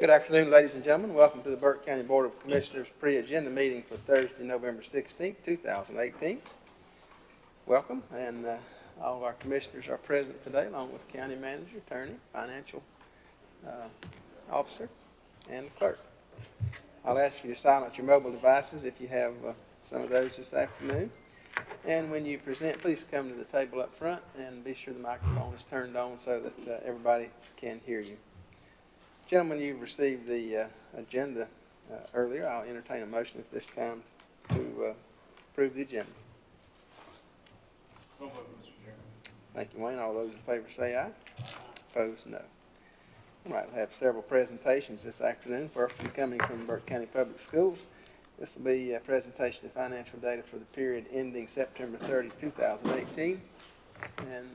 Good afternoon, ladies and gentlemen. Welcome to the Burke County Board of Commissioners pre-agenda meeting for Thursday, November 16th, 2018. Welcome, and all of our commissioners are present today, along with county manager, attorney, financial officer, and the clerk. I'll ask you to silence your mobile devices if you have some of those this afternoon. And when you present, please come to the table up front and be sure the microphone is turned on so that everybody can hear you. Gentlemen, you've received the agenda earlier. I'll entertain a motion at this time to approve the agenda. So moved, Mr. Chairman. Thank you, Wayne. All those in favor say aye. Opposed, no. All right, we'll have several presentations this afternoon. First one coming from Burke County Public Schools. This will be a presentation of financial data for the period ending September 30, 2018. And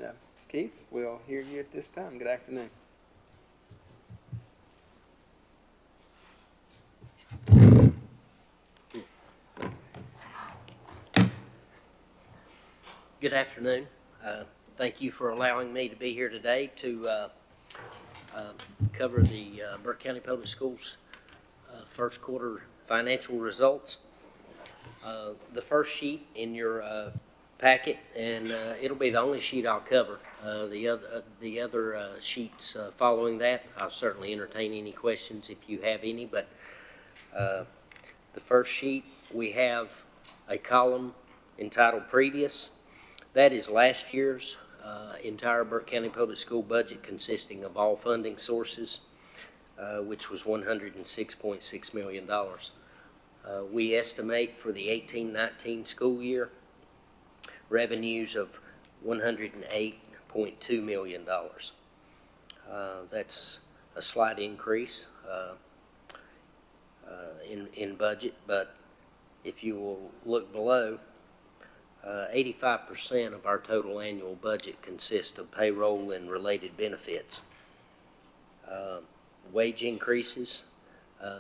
Keith, we'll hear you at this time. Good afternoon. Good afternoon. Thank you for allowing me to be here today to cover the Burke County Public Schools first quarter financial results. The first sheet in your packet, and it'll be the only sheet I'll cover. The other sheets following that, I'll certainly entertain any questions if you have any, but the first sheet, we have a column entitled Previous. That is last year's entire Burke County Public School budget consisting of all funding sources, which was $106.6 million. We estimate for the 18-19 school year revenues of $108.2 million. That's a slight increase in budget, but if you will look below, 85% of our total annual budget consists of payroll and related benefits. Wage increases,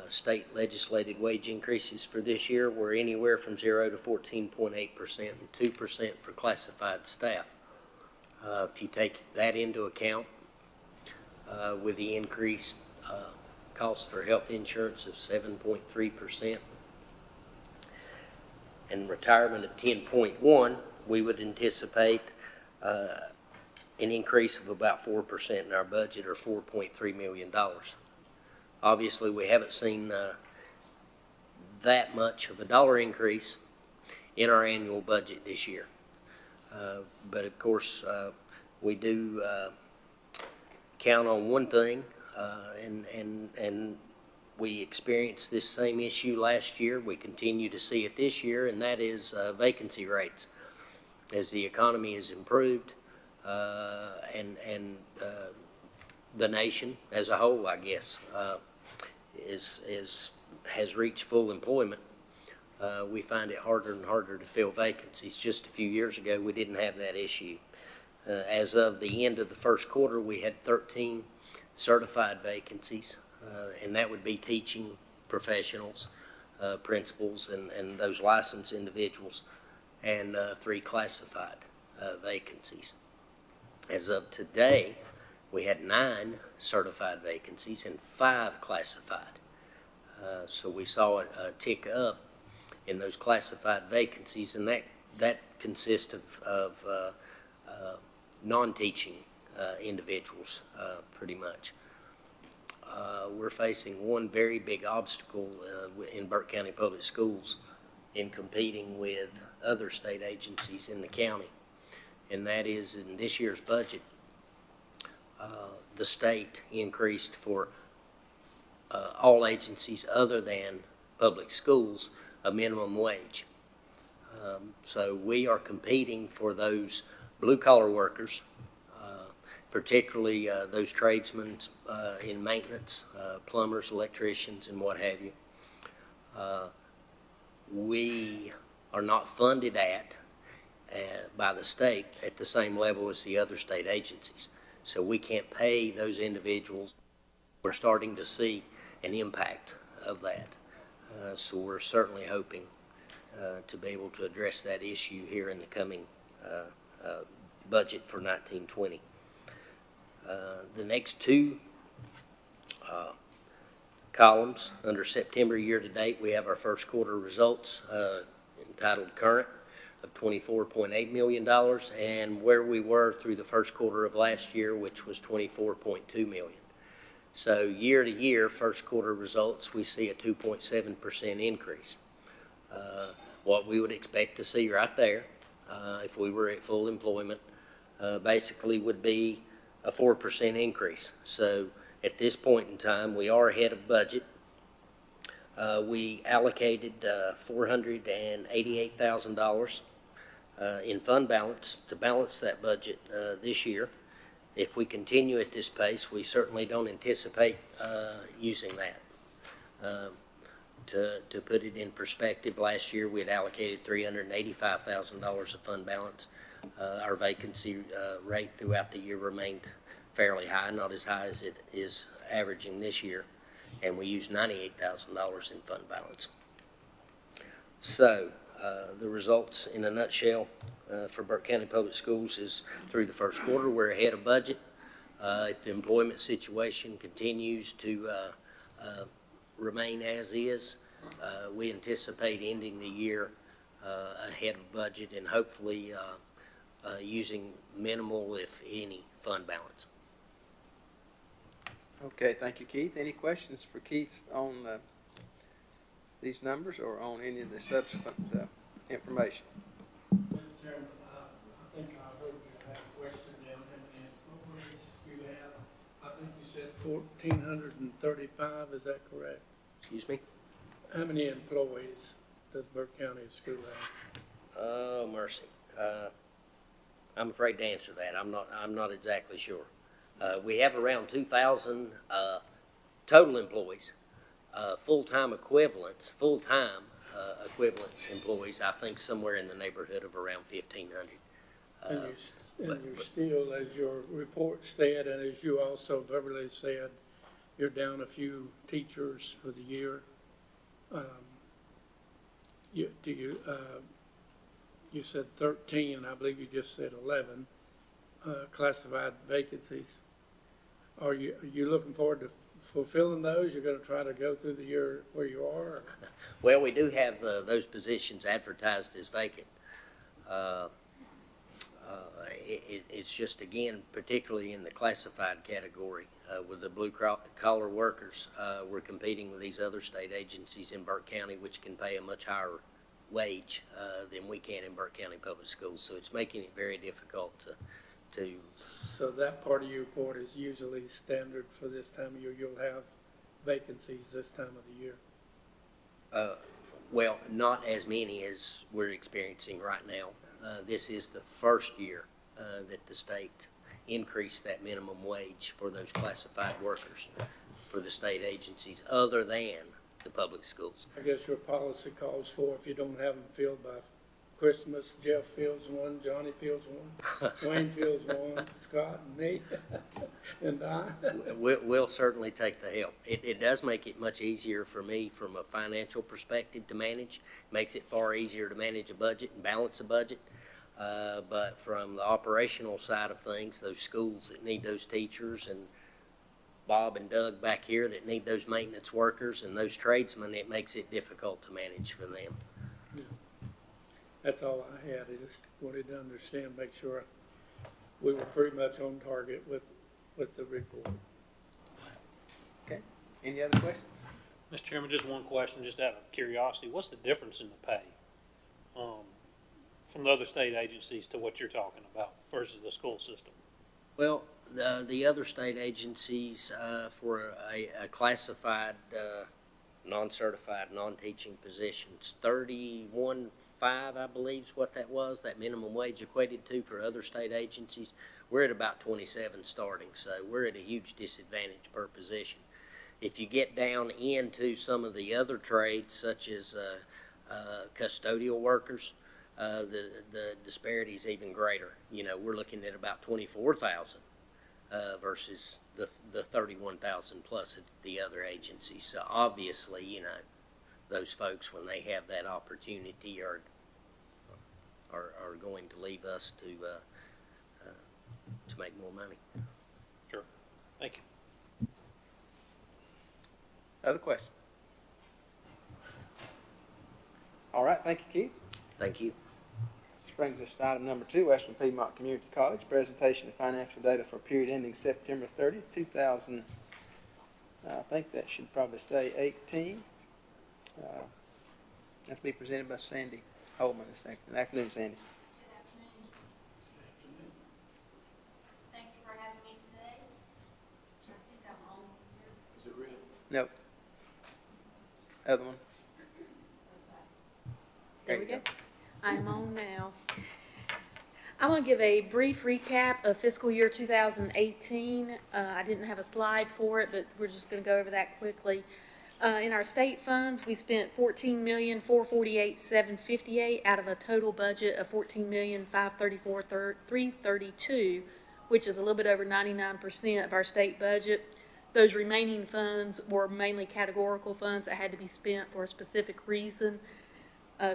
state legislated wage increases for this year were anywhere from 0 to 14.8% and 2% for classified staff. If you take that into account, with the increased cost for health insurance of 7.3%, and retirement of 10.1, we would anticipate an increase of about 4% in our budget, or $4.3 million. Obviously, we haven't seen that much of a dollar increase in our annual budget this year. But of course, we do count on one thing, and we experienced this same issue last year. We continue to see it this year, and that is vacancy rates. As the economy has improved, and the nation as a whole, I guess, has reached full employment, we find it harder and harder to fill vacancies. Just a few years ago, we didn't have that issue. As of the end of the first quarter, we had 13 certified vacancies. And that would be teaching professionals, principals, and those licensed individuals, and 3 classified vacancies. As of today, we had 9 certified vacancies and 5 classified. So we saw a tick up in those classified vacancies, and that consists of non-teaching individuals, pretty much. We're facing one very big obstacle in Burke County Public Schools in competing with other state agencies in the county, and that is in this year's budget, the state increased for all agencies other than public schools a minimum wage. So we are competing for those blue-collar workers, particularly those tradesmen in maintenance, plumbers, electricians, and what have you. We are not funded by the state at the same level as the other state agencies. So we can't pay those individuals. We're starting to see an impact of that. So we're certainly hoping to be able to address that issue here in the coming budget for 1920. The next 2 columns. Under September year-to-date, we have our first quarter results entitled Current of $24.8 million, and where we were through the first quarter of last year, which was $24.2 million. So year-to-year, first quarter results, we see a 2.7% increase. What we would expect to see right there, if we were at full employment, basically would be a 4% increase. So at this point in time, we are ahead of budget. We allocated $488,000 in fund balance to balance that budget this year. If we continue at this pace, we certainly don't anticipate using that. To put it in perspective, last year we had allocated $385,000 of fund balance. Our vacancy rate throughout the year remained fairly high, not as high as it is averaging this year, and we used $98,000 in fund balance. So the results in a nutshell for Burke County Public Schools is through the first quarter, we're ahead of budget. If the employment situation continues to remain as is, we anticipate ending the year ahead of budget and hopefully using minimal, if any, fund balance. Okay, thank you, Keith. Any questions for Keith on these numbers or on any of the subsequent information? Mr. Chairman, I think I heard you have a question and what was you have? I think you said 1,435, is that correct? Excuse me? How many employees does Burke County School have? Oh, mercy. I'm afraid to answer that. I'm not exactly sure. We have around 2,000 total employees. Full-time equivalent employees, I think somewhere in the neighborhood of around 1,500. And you're still, as your report said, and as you also verbally said, you're down a few teachers for the year. You said 13, I believe you just said 11 classified vacancies. Are you looking forward to fulfilling those? You're going to try to go through the year where you are? Well, we do have those positions advertised as vacant. It's just, again, particularly in the classified category, with the blue-collar workers, we're competing with these other state agencies in Burke County, which can pay a much higher wage than we can in Burke County Public Schools. So it's making it very difficult to. So that part of your report is usually standard for this time of year. You'll have vacancies this time of the year. Well, not as many as we're experiencing right now. This is the first year that the state increased that minimum wage for those classified workers for the state agencies other than the public schools. I guess your policy calls for if you don't have them filled by Christmas, Jeff fills one, Johnny fills one, Wayne fills one, Scott and me, and I. We'll certainly take the help. It does make it much easier for me from a financial perspective to manage. Makes it far easier to manage a budget and balance a budget. But from the operational side of things, those schools that need those teachers, and Bob and Doug back here that need those maintenance workers and those tradesmen, it makes it difficult to manage for them. That's all I had. I just wanted to understand, make sure we were pretty much on target with the report. Okay. Any other questions? Mr. Chairman, just one question, just out of curiosity. What's the difference in the pay from the other state agencies to what you're talking about versus the school system? Well, the other state agencies for a classified, non-certified, non-teaching positions, 31.5, I believe is what that was, that minimum wage equated to for other state agencies. We're at about 27 starting, so we're at a huge disadvantage per position. If you get down into some of the other trades, such as custodial workers, the disparity is even greater. You know, we're looking at about 24,000 versus the 31,000 plus at the other agencies. So obviously, you know, those folks, when they have that opportunity, are going to leave us to make more money. Sure. Thank you. Other questions? All right, thank you, Keith. Thank you. This brings us to item number 2, Western Piedmont Community College, presentation of financial data for period ending September 30th, 2000. I think that should probably say 18. That's be presented by Sandy Holman this afternoon, Sandy. Good afternoon. Thank you for having me today. I think I'm on here. Is it real? Nope. Other one. There you we go. I'm on now. I'm going to give a brief recap of fiscal year 2018. I didn't have a slide for it, but we're just going to go over that quickly. In our state funds, we spent $14,448,758 out of a total budget of $14,534,332, which is a little bit over 99% of our state budget. Those remaining funds were mainly categorical funds that had to be spent for a specific reason.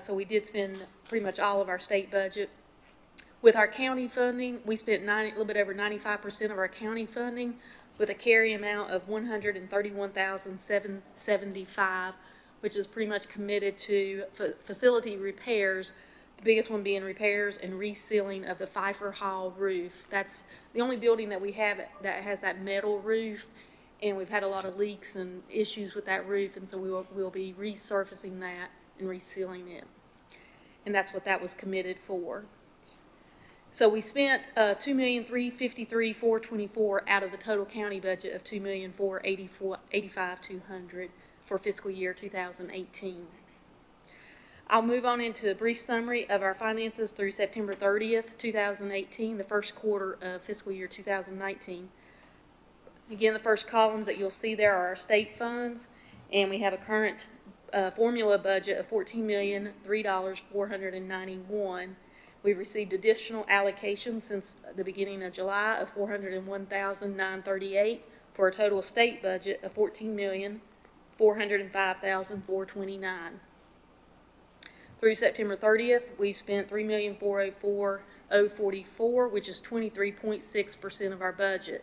So we did spend pretty much all of our state budget. With our county funding, we spent a little bit over 95% of our county funding, with a carry amount of $131,775, which is pretty much committed to facility repairs, the biggest one being repairs and resealing of the Pfeiffer Hall roof. That's the only building that we have that has that metal roof, and we've had a lot of leaks and issues with that roof, and so we'll be resurfacing that and resealing it. And that's what that was committed for. So we spent $2,353,424 out of the total county budget of $2,485,200 for fiscal year 2018. I'll move on into a brief summary of our finances through September 30th, 2018, the first quarter of fiscal year 2019. Again, the first columns that you'll see there are our state funds, and we have a current formula budget of $14,003,491. We've received additional allocations since the beginning of July of $401,938 for a total state budget of $14,405,429. Through September 30th, we've spent $3,404,044, which is 23.6% of our budget.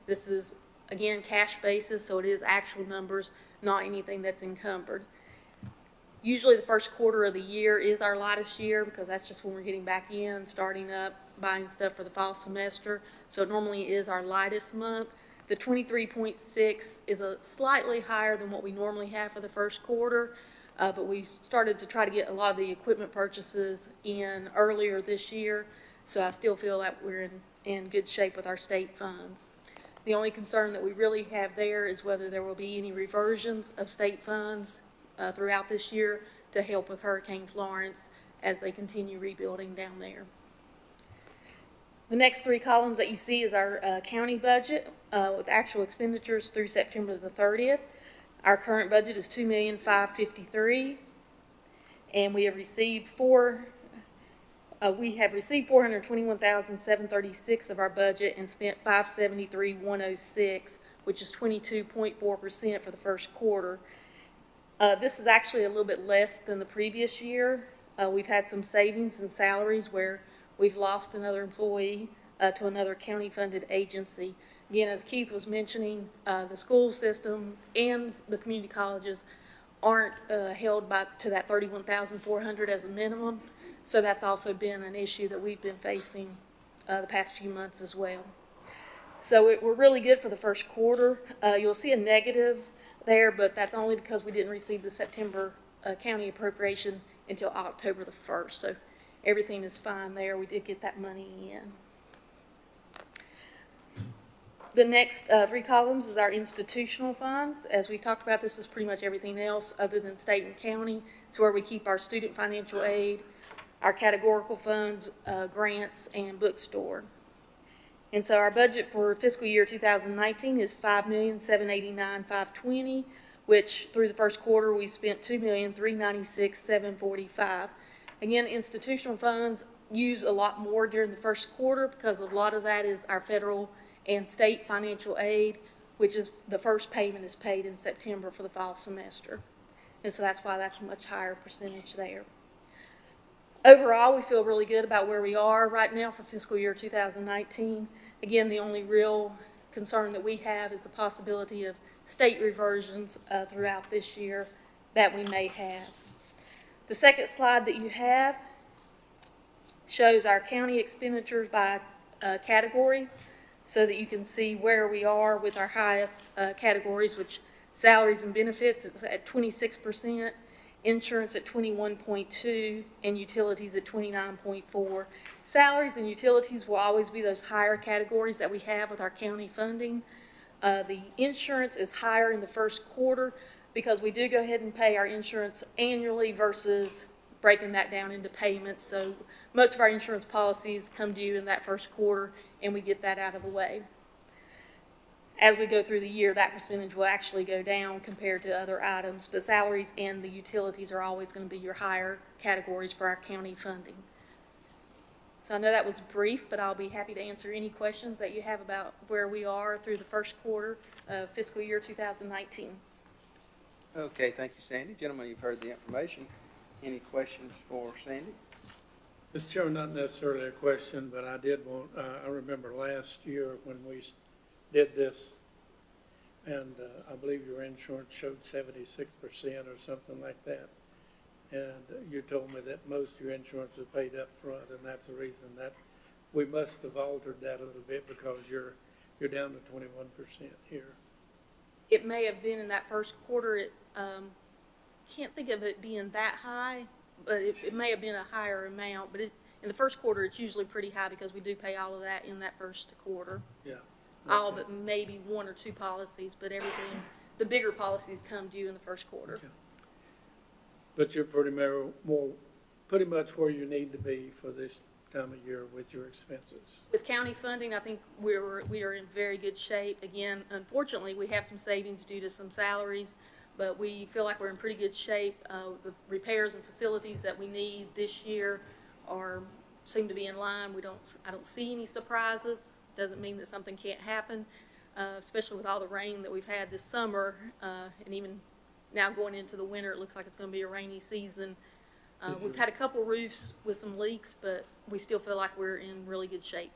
This is, again, cash basis, so it is actual numbers, not anything that's encumbered. Usually the first quarter of the year is our lightest year because that's just when we're getting back in, starting up, buying stuff for the fall semester. So it normally is our lightest month. The 23.6 is a slightly higher than what we normally have for the first quarter, but we started to try to get a lot of the equipment purchases in earlier this year. So I still feel that we're in good shape with our state funds. The only concern that we really have there is whether there will be any reversions of state funds throughout this year to help with Hurricane Florence as they continue rebuilding down there. The next three columns that you see is our county budget with actual expenditures through September the 30th. Our current budget is $2,553,000, and we have received $421,736 of our budget and spent $573,106, which is 22.4% for the first quarter. This is actually a little bit less than the previous year. We've had some savings in salaries where we've lost another employee to another county-funded agency. Again, as Keith was mentioning, the school system and the community colleges aren't held to that $31,400 as a minimum, so that's also been an issue that we've been facing the past few months as well. So we're really good for the first quarter. You'll see a negative there, but that's only because we didn't receive the September county appropriation until October the 1st. So everything is fine there. We did get that money in. The next three columns is our institutional funds. As we talked about, this is pretty much everything else other than state and county. It's where we keep our student financial aid, our categorical funds, grants, and bookstore. And so our budget for fiscal year 2019 is $5,789,520, which through the first quarter we spent $2,396,745. Again, institutional funds use a lot more during the first quarter because a lot of that is our federal and state financial aid, which is the first payment is paid in September for the fall semester. And so that's why that's a much higher percentage there. Overall, we feel really good about where we are right now for fiscal year 2019. Again, the only real concern that we have is the possibility of state reversions throughout this year that we may have. The second slide that you have shows our county expenditures by categories so that you can see where we are with our highest categories, which salaries and benefits is at 26%, insurance at 21.2%, and utilities at 29.4%. Salaries and utilities will always be those higher categories that we have with our county funding. The insurance is higher in the first quarter because we do go ahead and pay our insurance annually versus breaking that down into payments. So most of our insurance policies come due in that first quarter, and we get that out of the way. As we go through the year, that percentage will actually go down compared to other items, but salaries and the utilities are always going to be your higher categories for our county funding. So I know that was brief, but I'll be happy to answer any questions that you have about where we are through the first quarter of fiscal year 2019. Okay, thank you, Sandy. Gentlemen, you've heard the information. Any questions for Sandy? Mr. Chairman, not necessarily a question, but I did want, I remember last year when we did this, and I believe your insurance showed 76% or something like that. And you told me that most of your insurance was paid up front, and that's the reason that we must have altered that a little bit because you're down to 21% here. It may have been in that first quarter. Can't think of it being that high, but it may have been a higher amount. But in the first quarter, it's usually pretty high because we do pay all of that in that first quarter. Yeah. All but maybe one or two policies, but everything, the bigger policies come due in the first quarter. Okay. But you're pretty much where you need to be for this time of year with your expenses. With county funding, I think we are in very good shape. Again, unfortunately, we have some savings due to some salaries, but we feel like we're in pretty good shape. The repairs and facilities that we need this year seem to be in line. I don't see any surprises. Doesn't mean that something can't happen, especially with all the rain that we've had this summer, and even now going into the winter, it looks like it's going to be a rainy season. We've had a couple roofs with some leaks, but we still feel like we're in really good shape.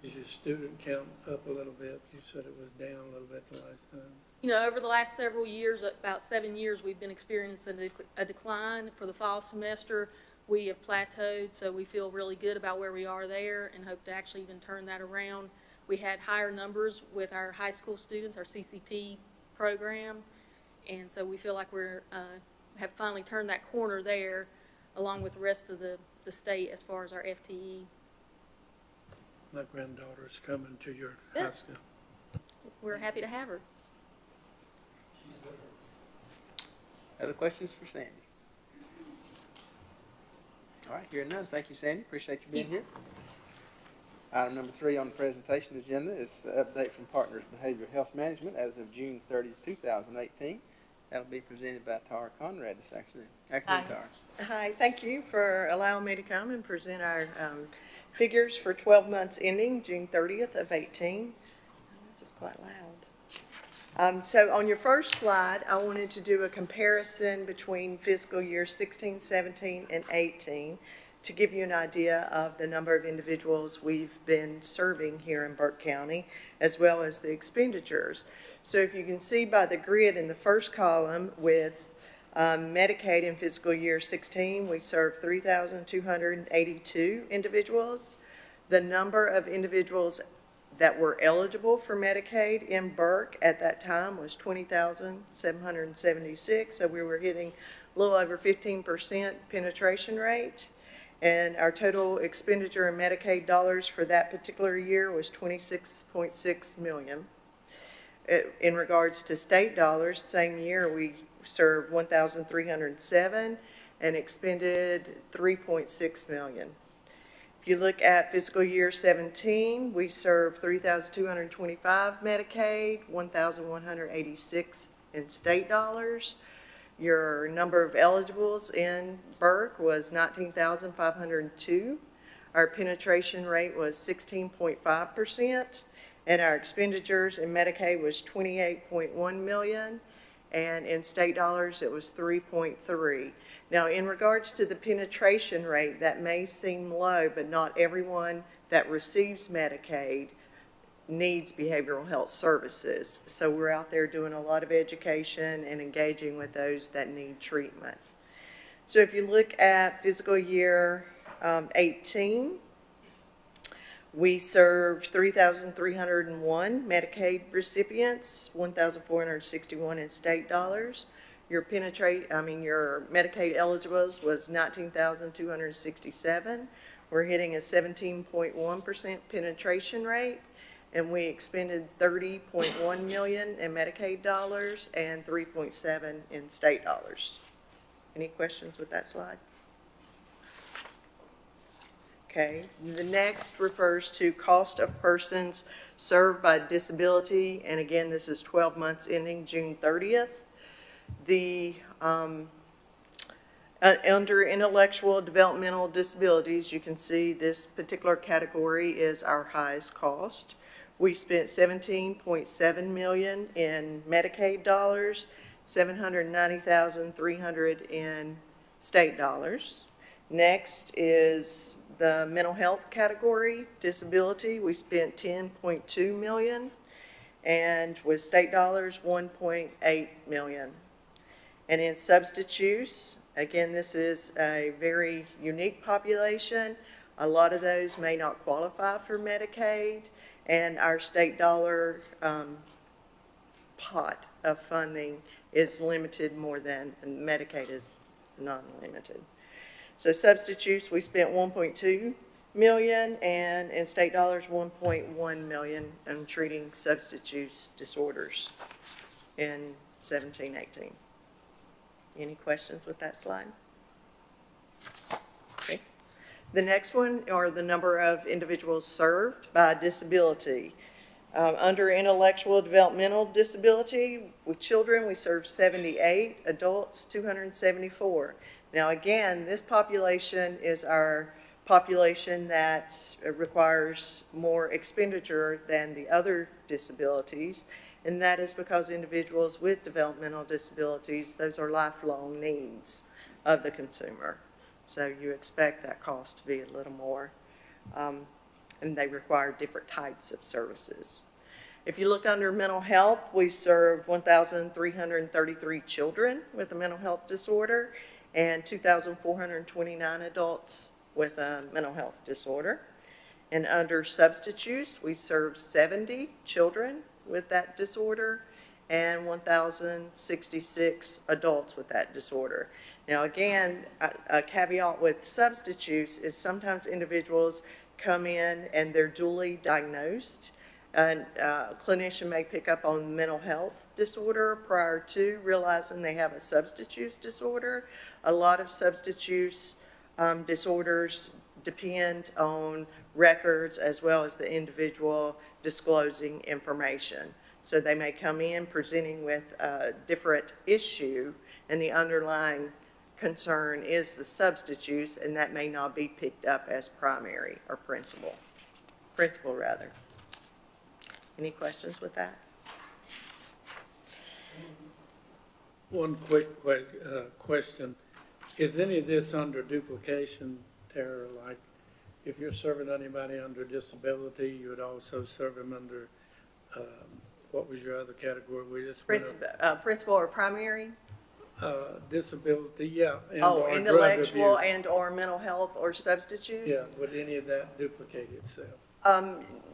Is your student count up a little bit? You said it was down a little bit the last time. You know, over the last several years, about 7 years, we've been experiencing a decline. For the fall semester, we have plateaued, so we feel really good about where we are there and hope to actually even turn that around. We had higher numbers with our high school students, our CCP program, and so we feel like we're have finally turned that corner there, along with the rest of the state as far as our FTE. My granddaughter's coming to your Yeah. high school. We're happy to have her. Other questions for Sandy? All right, hearing none. Thank you, Sandy. Appreciate you being here. Item number 3 on the presentation agenda is the update from Partners Behavioral Health Management as of June 30, 2018. That'll be presented by Tara Conrad this afternoon. Afternoon, Tara. Hi, thank you for allowing me to come and present our figures for 12 months ending June 30th of 18. This is quite loud. So on your first slide, I wanted to do a comparison between fiscal year 16, 17, and 18 to give you an idea of the number of individuals we've been serving here in Burke County, as well as the expenditures. So if you can see by the grid in the first column with Medicaid in fiscal year 16, we served 3,282 individuals. The number of individuals that were eligible for Medicaid in Burke at that time was 20,776, so we were hitting a little over 15% penetration rate. And our total expenditure in Medicaid dollars for that particular year was $26.6 million. In regards to state dollars, same year we served 1,307 and expended $3.6 million. If you look at fiscal year 17, we served 3,225 Medicaid, 1,186 in state dollars. Your number of eligibles in Burke was 19,502. Our penetration rate was 16.5%, and our expenditures in Medicaid was $28.1 million, and in state dollars it was 3.3. Now, in regards to the penetration rate, that may seem low, but not everyone that receives Medicaid needs behavioral health services. So we're out there doing a lot of education and engaging with those that need treatment. So if you look at fiscal year 18, we served 3,301 Medicaid recipients, 1,461 in state dollars. Your Medicaid eligibles was 19,267. We're hitting a 17.1% penetration rate, and we expended $30.1 million in Medicaid dollars and 3.7 in state dollars. Any questions with that slide? Okay, the next refers to cost of persons served by disability, and again, this is 12 months ending June 30th. The under intellectual developmental disabilities, you can see this particular category is our highest cost. We spent $17.7 million in Medicaid dollars, $790,300 in state dollars. Next is the mental health category, disability. We spent $10.2 million, and with state dollars, $1.8 million. And in substance use, again, this is a very unique population. A lot of those may not qualify for Medicaid, and our state dollar pot of funding is limited more than Medicaid is non-limited. So substance use, we spent $1.2 million, and in state dollars, $1.1 million on treating substance use disorders in 17-18. Any questions with that slide? Okay. The next one are the number of individuals served by disability. Under intellectual developmental disability, with children, we serve 78, adults 274. Now again, this population is our population that requires more expenditure than the other disabilities, and that is because individuals with developmental disabilities, those are lifelong needs of the consumer. So you expect that cost to be a little more, and they require different types of services. If you look under mental health, we serve 1,333 children with a mental health disorder and 2,429 adults with a mental health disorder. And under substance use, we serve 70 children with that disorder and 1,066 adults with that disorder. Now again, a caveat with substance use is sometimes individuals come in and they're dually diagnosed. And a clinician may pick up on mental health disorder prior to realizing they have a substance use disorder. A lot of substance use disorders depend on records as well as the individual disclosing information. So they may come in presenting with a different issue, and the underlying concern is the substance use, and that may not be picked up as primary or principal rather. Any questions with that? One quick question. Is any of this under duplication, Tara? Like if you're serving anybody under disability, you would also serve them under, what was your other category? We just Principal or primary? Disability, yeah. Oh, intellectual and or mental health or substance use? Yeah, would any of that duplicate itself?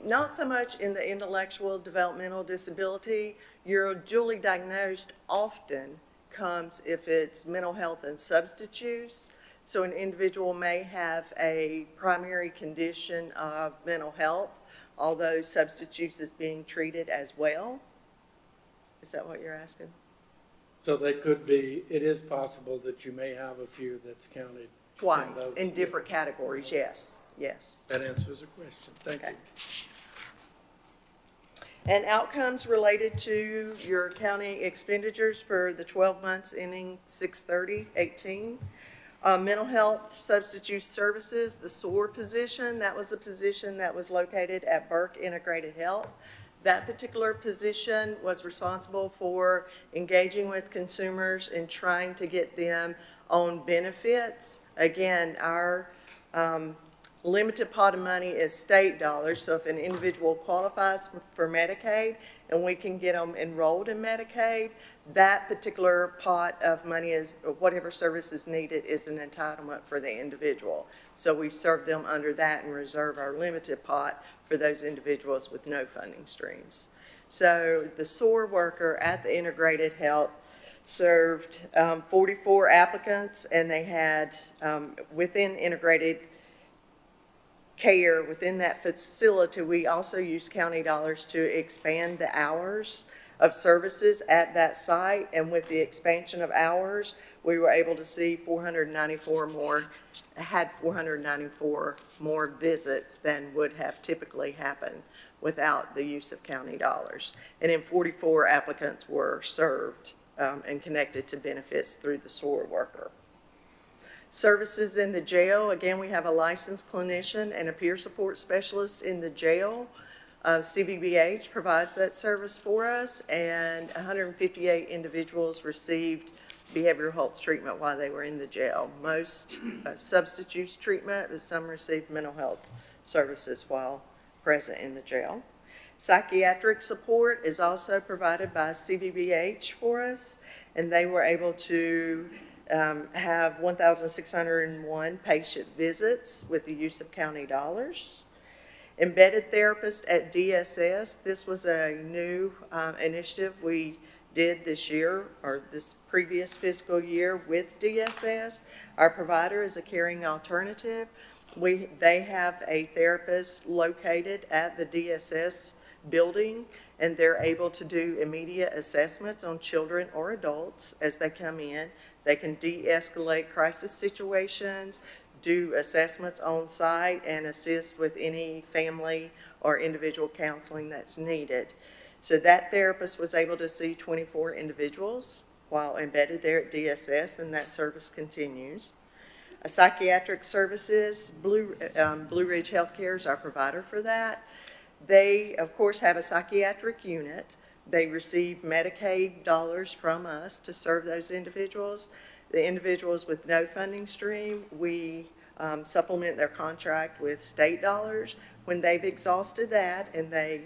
Not so much in the intellectual developmental disability. Your dually diagnosed often comes if it's mental health and substance use. So an individual may have a primary condition of mental health, although substance use is being treated as well. Is that what you're asking? So they could be, it is possible that you may have a few that's counted. Twice, in different categories, yes, yes. That answers the question. Thank you. And outcomes related to your county expenditures for the 12 months ending 6/30/18. Mental health substance use services, the SOAR position, that was a position that was located at Burke Integrated Health. That particular position was responsible for engaging with consumers and trying to get them on benefits. Again, our Limited pot of money is state dollars, so if an individual qualifies for Medicaid and we can get them enrolled in Medicaid, that particular pot of money is, whatever service is needed is an entitlement for the individual. So we serve them under that and reserve our limited pot for those individuals with no funding streams. So the SOAR worker at the Integrated Health served 44 applicants, and they had, within Integrated Care, within that facility, we also use county dollars to expand the hours of services at that site, and with the expansion of hours, we were able to see 494 more visits than would have typically happened without the use of county dollars. And then 44 applicants were served and connected to benefits through the SOAR worker. Services in the jail, again, we have a licensed clinician and a peer support specialist in the jail. CVBH provides that service for us, and 158 individuals received behavioral health treatment while they were in the jail. Most substance use treatment, but some received mental health services while present in the jail. Psychiatric support is also provided by CVBH for us, and they were able to have 1,601 patient visits with the use of county dollars. Embedded therapist at DSS, this was a new initiative we did this year, or this previous fiscal year with DSS. Our provider is a caring alternative. They have a therapist located at the DSS building, and they're able to do immediate assessments on children or adults as they come in. They can de-escalate crisis situations, do assessments on site, and assist with any family or individual counseling that's needed. So that therapist was able to see 24 individuals while embedded there at DSS, and that service continues. Psychiatric services, Blue Ridge Healthcare is our provider for that. They, of course, have a psychiatric unit. They receive Medicaid dollars from us to serve those individuals. The individuals with no funding stream, we supplement their contract with state dollars. When they've exhausted that, and they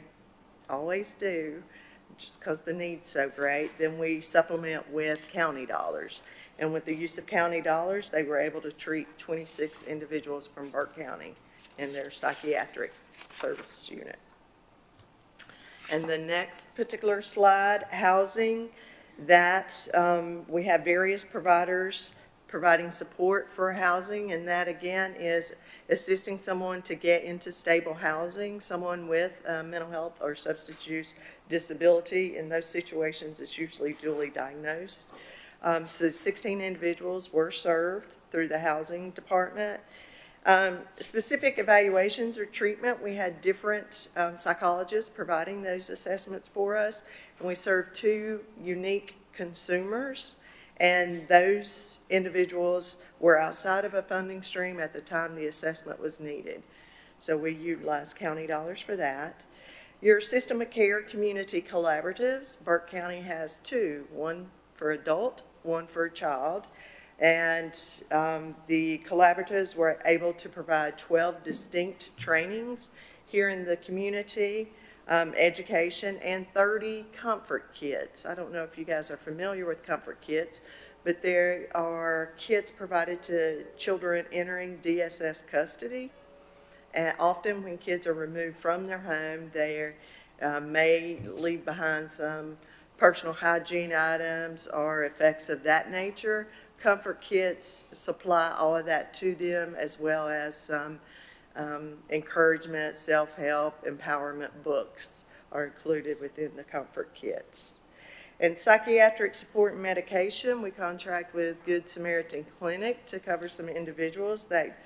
always do, just because the need's so great, then we supplement with county dollars. And with the use of county dollars, they were able to treat 26 individuals from Burke County in their psychiatric services unit. And the next particular slide, housing, that we have various providers providing support for housing, and that again is assisting someone to get into stable housing, someone with mental health or substance use disability. In those situations, it's usually duly diagnosed. So 16 individuals were served through the housing department. Specific evaluations or treatment, we had different psychologists providing those assessments for us, and we served 2 unique consumers, and those individuals were outside of a funding stream at the time the assessment was needed. So we utilized county dollars for that. Your system of care community collaboratives, Burke County has 2, one for adult, one for a child. And the collaboratives were able to provide 12 distinct trainings here in the community, education, and 30 comfort kits. I don't know if you guys are familiar with comfort kits, but there are kits provided to children entering DSS custody. And often when kids are removed from their home, they may leave behind some personal hygiene items or effects of that nature. Comfort kits supply all of that to them, as well as some encouragement, self-help, empowerment books are included within the comfort kits. And psychiatric support and medication, we contract with Good Samaritan Clinic to cover some individuals that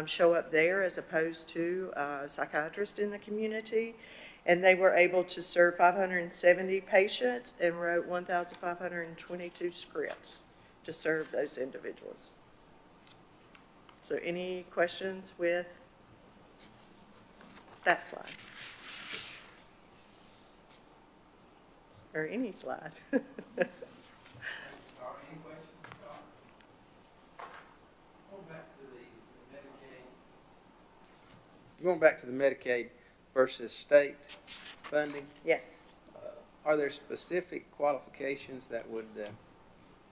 show up there as opposed to a psychiatrist in the community. And they were able to serve 570 patients and wrote 1,522 scripts to serve those individuals. So any questions with that slide? Or any slide? Any questions? Go back to the Medicaid going back to the Medicaid versus state funding, Yes. are there specific qualifications that would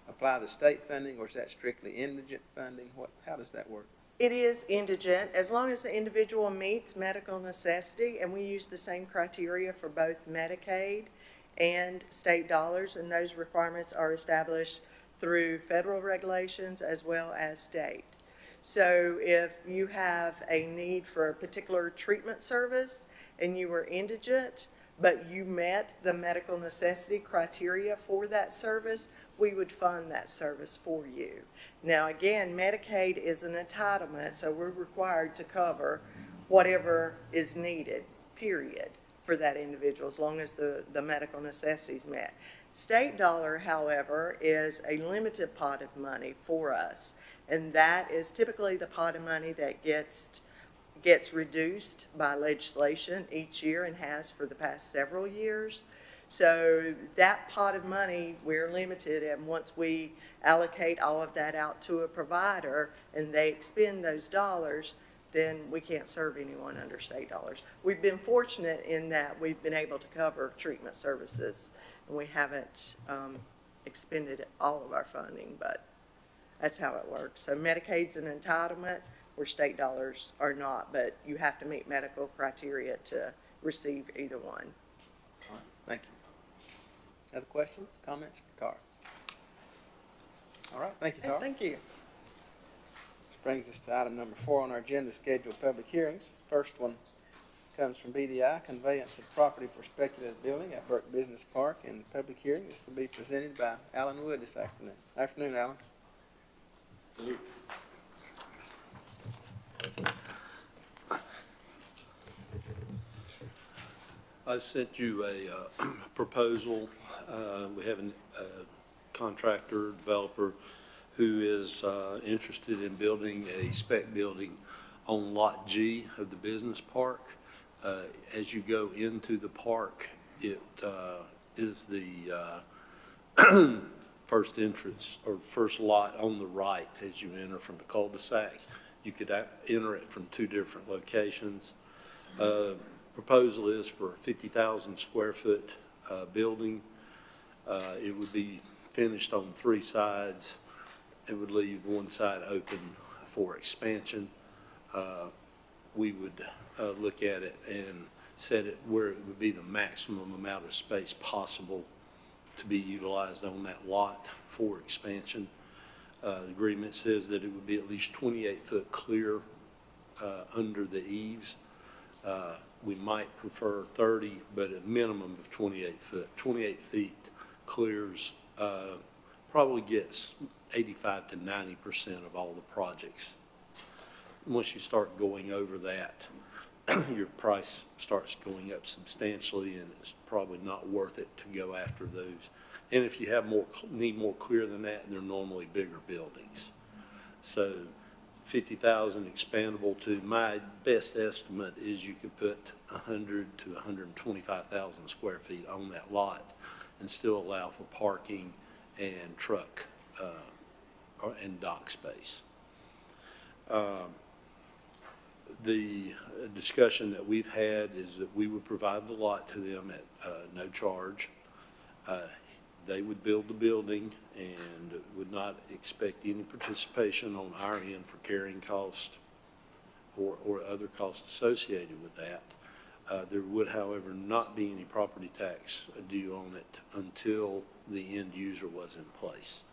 apply to state funding, or is that strictly indigent funding? How does that work? It is indigent, as long as the individual meets medical necessity, and we use the same criteria for both Medicaid and state dollars, and those requirements are established through federal regulations as well as state. So if you have a need for a particular treatment service and you were indigent, but you met the medical necessity criteria for that service, we would fund that service for you. Now, again, Medicaid is an entitlement, so we're required to cover whatever is needed, period, for that individual, as long as the medical necessity is met. State dollar, however, is a limited pot of money for us, and that is typically the pot of money that gets reduced by legislation each year and has for the past several years. So that pot of money, we're limited, and once we allocate all of that out to a provider and they expend those dollars, then we can't serve anyone under state dollars. We've been fortunate in that we've been able to cover treatment services, and we haven't expended all of our funding, but that's how it works. So Medicaid's an entitlement, where state dollars are not, but you have to meet medical criteria to receive either one. All right, thank you. Other questions, comments for Tara? All right, thank you, Tara. Thank you. This brings us to item number 4 on our agenda, scheduled public hearings. First one comes from BDI, conveyance of property for speculative building at Burke Business Park, and public hearing. This will be presented by Alan Wood this afternoon. Afternoon, Alan. I've sent you a proposal. We have a contractor, developer, who is interested in building a spec building on Lot G of the business park. As you go into the park, it is the first entrance or first lot on the right as you enter from the cul-de-sac. You could enter it from 2 different locations. Proposal is for a 50,000 square foot building. It would be finished on 3 sides. It would leave one side open for expansion. We would look at it and set it where it would be the maximum amount of space possible to be utilized on that lot for expansion. The agreement says that it would be at least 28 foot clear under the eaves. We might prefer 30, but a minimum of 28 foot. 28 feet clears probably gets 85 to 90% of all the projects. Once you start going over that, your price starts going up substantially, and it's probably not worth it to go after those. And if you have need more clear than that, they're normally bigger buildings. So 50,000 expandable to, my best estimate is you could put 100 to 125,000 square feet on that lot and still allow for parking and truck and dock space. The discussion that we've had is that we would provide the lot to them at no charge. They would build the building and would not expect any participation on our end for carrying cost or other costs associated with that. There would, however, not be any property tax due on it until the end user was in place.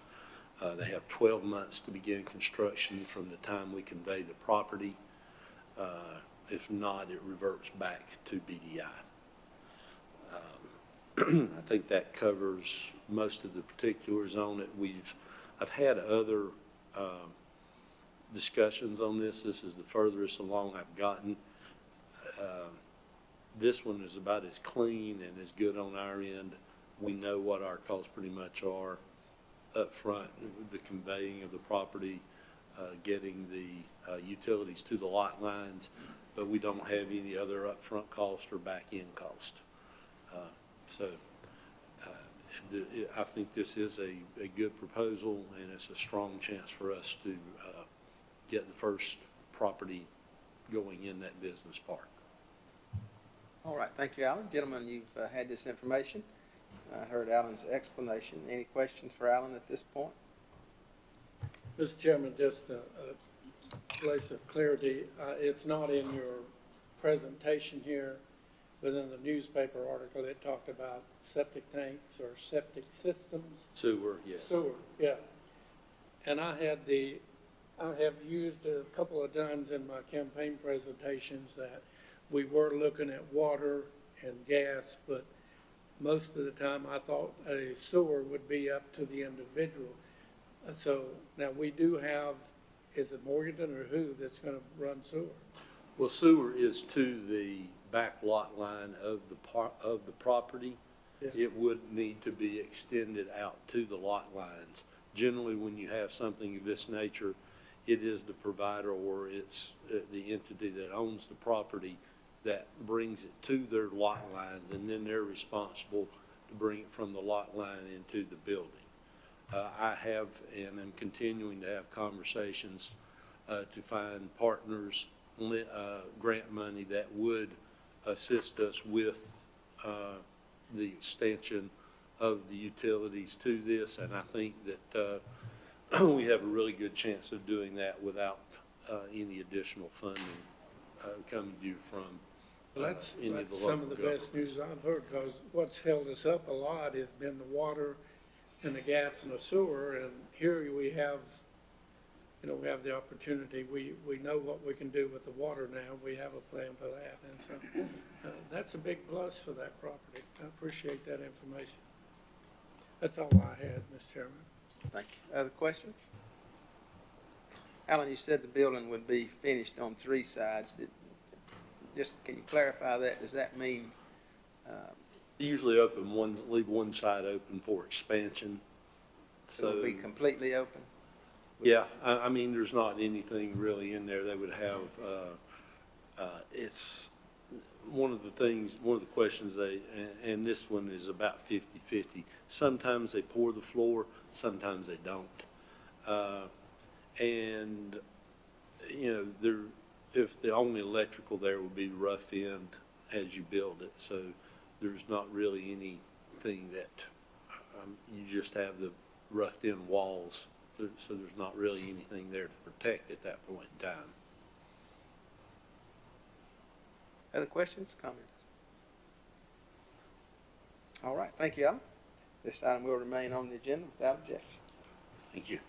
They have 12 months to begin construction from the time we convey the property. If not, it reverts back to BDI. I think that covers most of the particulars on it. I've had other discussions on this. This is the furthest along I've gotten. This one is about as clean and as good on our end. We know what our costs pretty much are up front, the conveying of the property, getting the utilities to the lot lines, but we don't have any other upfront cost or back-end cost. I think this is a good proposal, and it's a strong chance for us to get the first property going in that business park. All right, thank you, Alan. Gentlemen, you've had this information. I heard Alan's explanation. Any questions for Alan at this point? Mr. Chairman, just a place of clarity, it's not in your presentation here, but in the newspaper article, it talked about septic tanks or septic systems. Sewer, yes. Sewer, yeah. And I have used a couple of times in my campaign presentations that we were looking at water and gas, but most of the time I thought a sewer would be up to the individual. So now we do have, is it Morganton or who that's gonna run sewer? Well, sewer is to the back lot line of the property. Yes. It would need to be extended out to the lot lines. Generally, when you have something of this nature, it is the provider or it's the entity that owns the property that brings it to their lot lines, and then they're responsible to bring it from the lot line into the building. I have and am continuing to have conversations to find partners, grant money that would assist us with the extension of the utilities to this, and I think that we have a really good chance of doing that without any additional funding coming due from That's any of the some local of the governments. best news I've heard, because what's held us up a lot has been the water and the gas and the sewer, and here we have, you know, we have the opportunity. We know what we can do with the water now. We have a plan for that, and so that's a big plus for that property. I appreciate that information. That's all I had, Mr. Chairman. Thank you. Other questions? Alan, you said the building would be finished on 3 sides. Can you clarify that? Does that mean, Usually leave one side open for expansion. it will be completely open? Yeah, I mean, there's not anything really in there. They would have, it's one of the questions and this one is about 50-50. Sometimes they pour the floor, sometimes they don't. And, you know, if the only electrical there would be rough in as you build it. So there's not really anything that, you just have the roughed in walls. So there's not really anything there to protect at that point in time. Other questions, comments? All right, thank you, Alan. This item will remain on the agenda without objection. Thank you.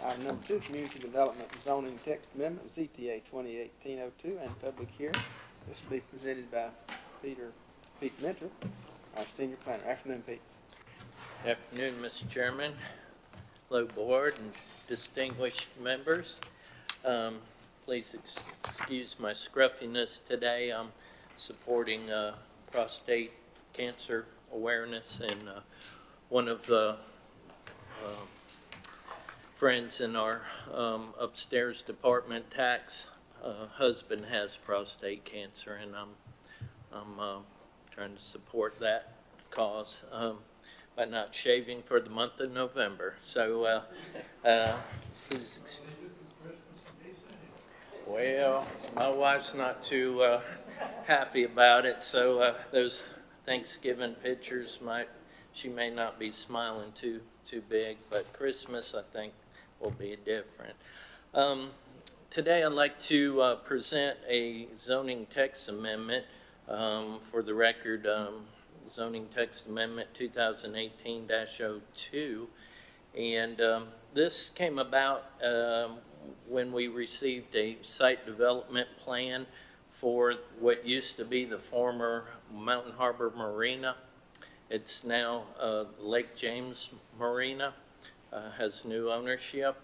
Item number 2, Community Development Zoning Text Amendment, ZTA 2018-02, and public hearing. This will be presented by Pete Mentor, our senior planner. Afternoon, Pete. Afternoon, Mr. Chairman, hello board and distinguished members. Please excuse my scruffiness today. I'm supporting prostate cancer awareness, and one of the friends in our upstairs department, Tax, husband has prostate cancer, and I'm trying to support that cause by not shaving for the month of November. So, please. Well, my wife's not too happy about it, so those Thanksgiving pictures she may not be smiling too big, but Christmas I think will be different. Today I'd like to present a zoning text amendment. For the record, zoning text amendment 2018-02, and this came about when we received a site development plan for what used to be the former Mountain Harbor Marina. It's now Lake James Marina, has new ownership,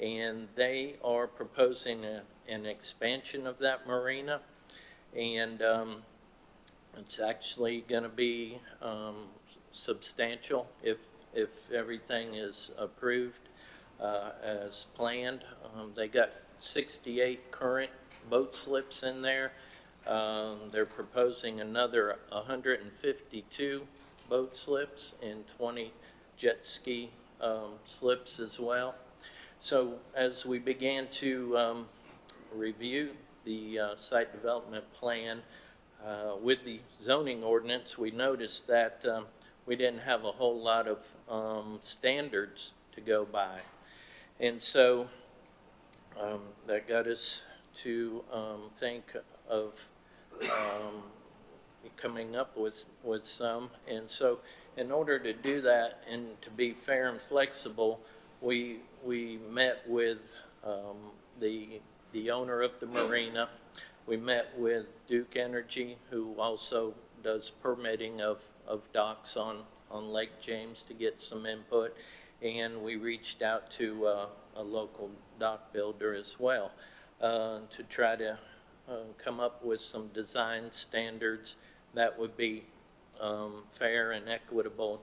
and they are proposing an expansion of that marina, and it's actually going to be substantial if everything is approved as planned. They got 68 current boat slips in there. They're proposing another 152 boat slips and 20 jet ski slips as well. So as we began to review the site development plan with the zoning ordinance, we noticed that we didn't have a whole lot of standards to go by. And so that got us to think of coming up with some. And so in order to do that and to be fair and flexible, we met with the owner of the marina. We met with Duke Energy, who also does permitting of docks on Lake James, to get some input. And we reached out to a local dock builder as well to try to come up with some design standards that would be fair and equitable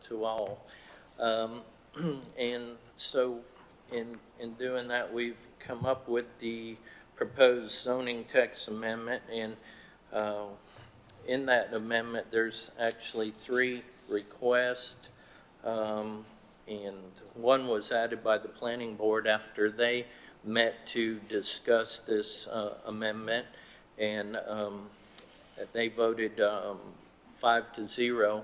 to all. And so in doing that, we've come up with the proposed zoning text amendment, and in that amendment, there's actually 3 requests, and one was added by the planning board after they met to discuss this amendment, and they voted 5-0,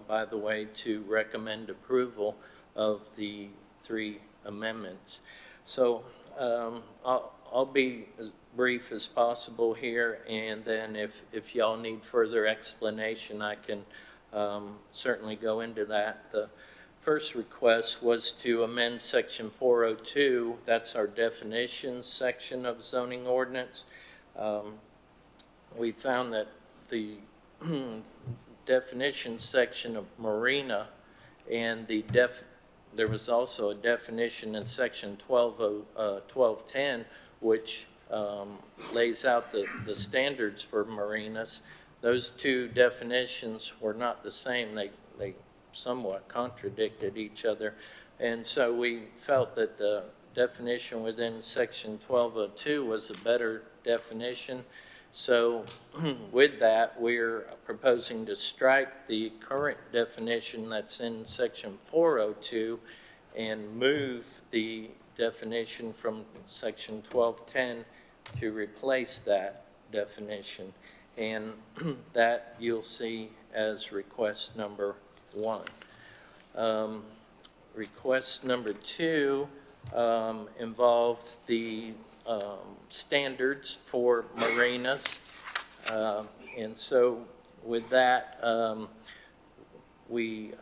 by the way, to recommend approval of the 3 amendments. So I'll be as brief as possible here, and then if y'all need further explanation, I can certainly go into that. The first request was to amend section 402. That's our definitions section of zoning ordinance. We found that the definition section of marina and there was also a definition in section 1210, which lays out the standards for marinas. Those 2 definitions were not the same. They somewhat contradicted each other. And so we felt that the definition within section 1202 was a better definition. So with that, we're proposing to strike the current definition that's in section 402 and move the definition from section 1210 to replace that definition. And that you'll see as request number 1. Request number 2 involved the standards for marinas. And so with that, we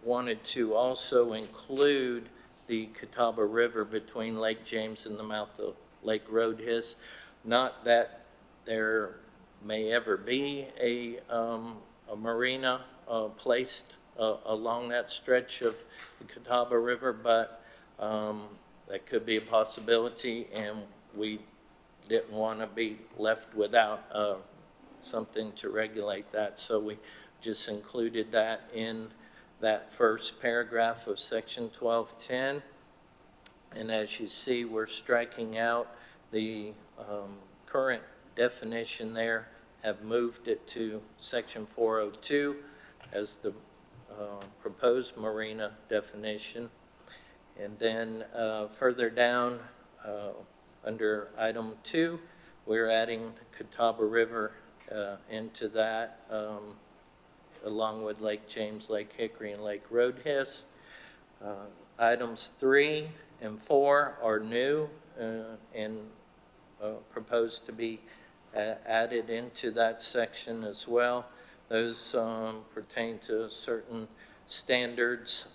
wanted to also include the Catawba River between Lake James and the mouth of Lake Roadhis. Not that there may ever be a marina placed along that stretch of the Catawba River, but that could be a possibility, and we didn't want to be left without something to regulate that. So we just included that in that first paragraph of section 1210. And as you see, we're striking out the current definition there, have moved it to section 402 as the proposed marina definition. And then further down under item 2, we're adding Catawba River into that, along with Lake James, Lake Hickory, and Lake Roadhis. Items 3 and 4 are new and proposed to be added into that section as well. Those pertain to certain standards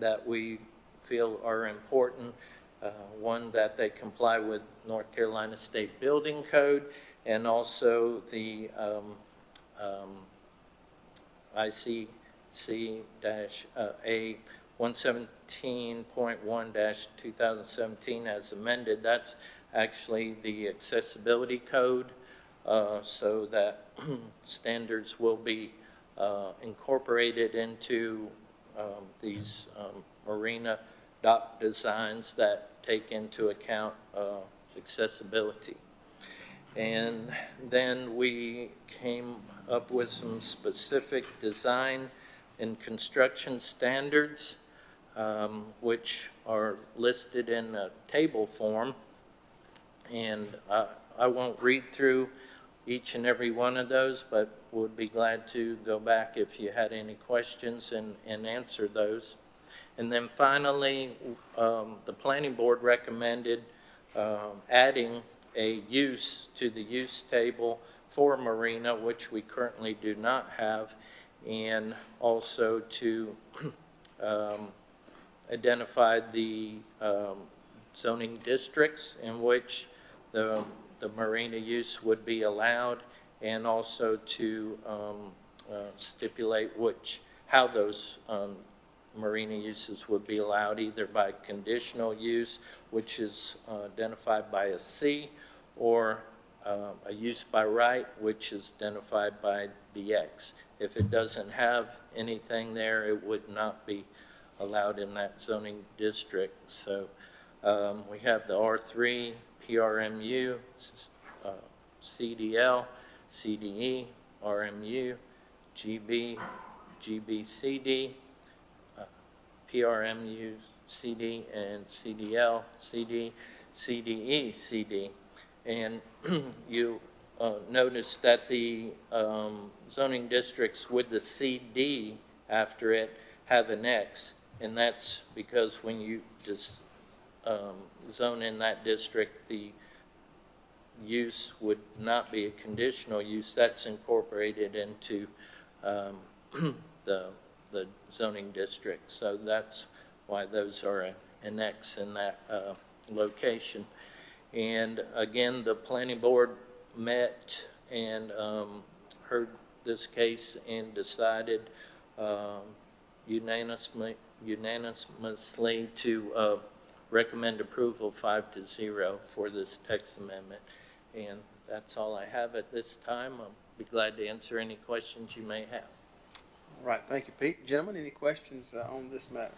that we feel are important. One, that they comply with North Carolina State Building Code, and also the ICC-A 117.1-2017 as amended. That's actually the accessibility code, so that standards will be incorporated into these marina dock designs that take into account accessibility. And then we came up with some specific design and construction standards which are listed in a table form. And I won't read through each and every one of those, but would be glad to go back if you had any questions and answer those. And then finally, the planning board recommended adding a use to the use table for marina, which we currently do not have, and also to identify the zoning districts in which the marina use would be allowed, and also to stipulate how those marina uses would be allowed, either by conditional use, which is identified by a C, or a use by right, which is identified by the X. If it doesn't have anything there, it would not be allowed in that zoning district. So we have the R3, PRMU, CDL, CDE, RMU, GB, GBCD, PRMU, CD, and CDL, CD, CDE, CD. And you notice that the zoning districts with the CD after it have an X, and that's because when you just zone in that district, the use would not be a conditional use. That's incorporated into the zoning district. So that's why those are an X in that location. And again, the planning board met and heard this case and decided unanimously to recommend approval 5-0 for this text amendment. And that's all I have at this time. I'll be glad to answer any questions you may have. All right, thank you, Pete. Gentlemen, any questions on this matter?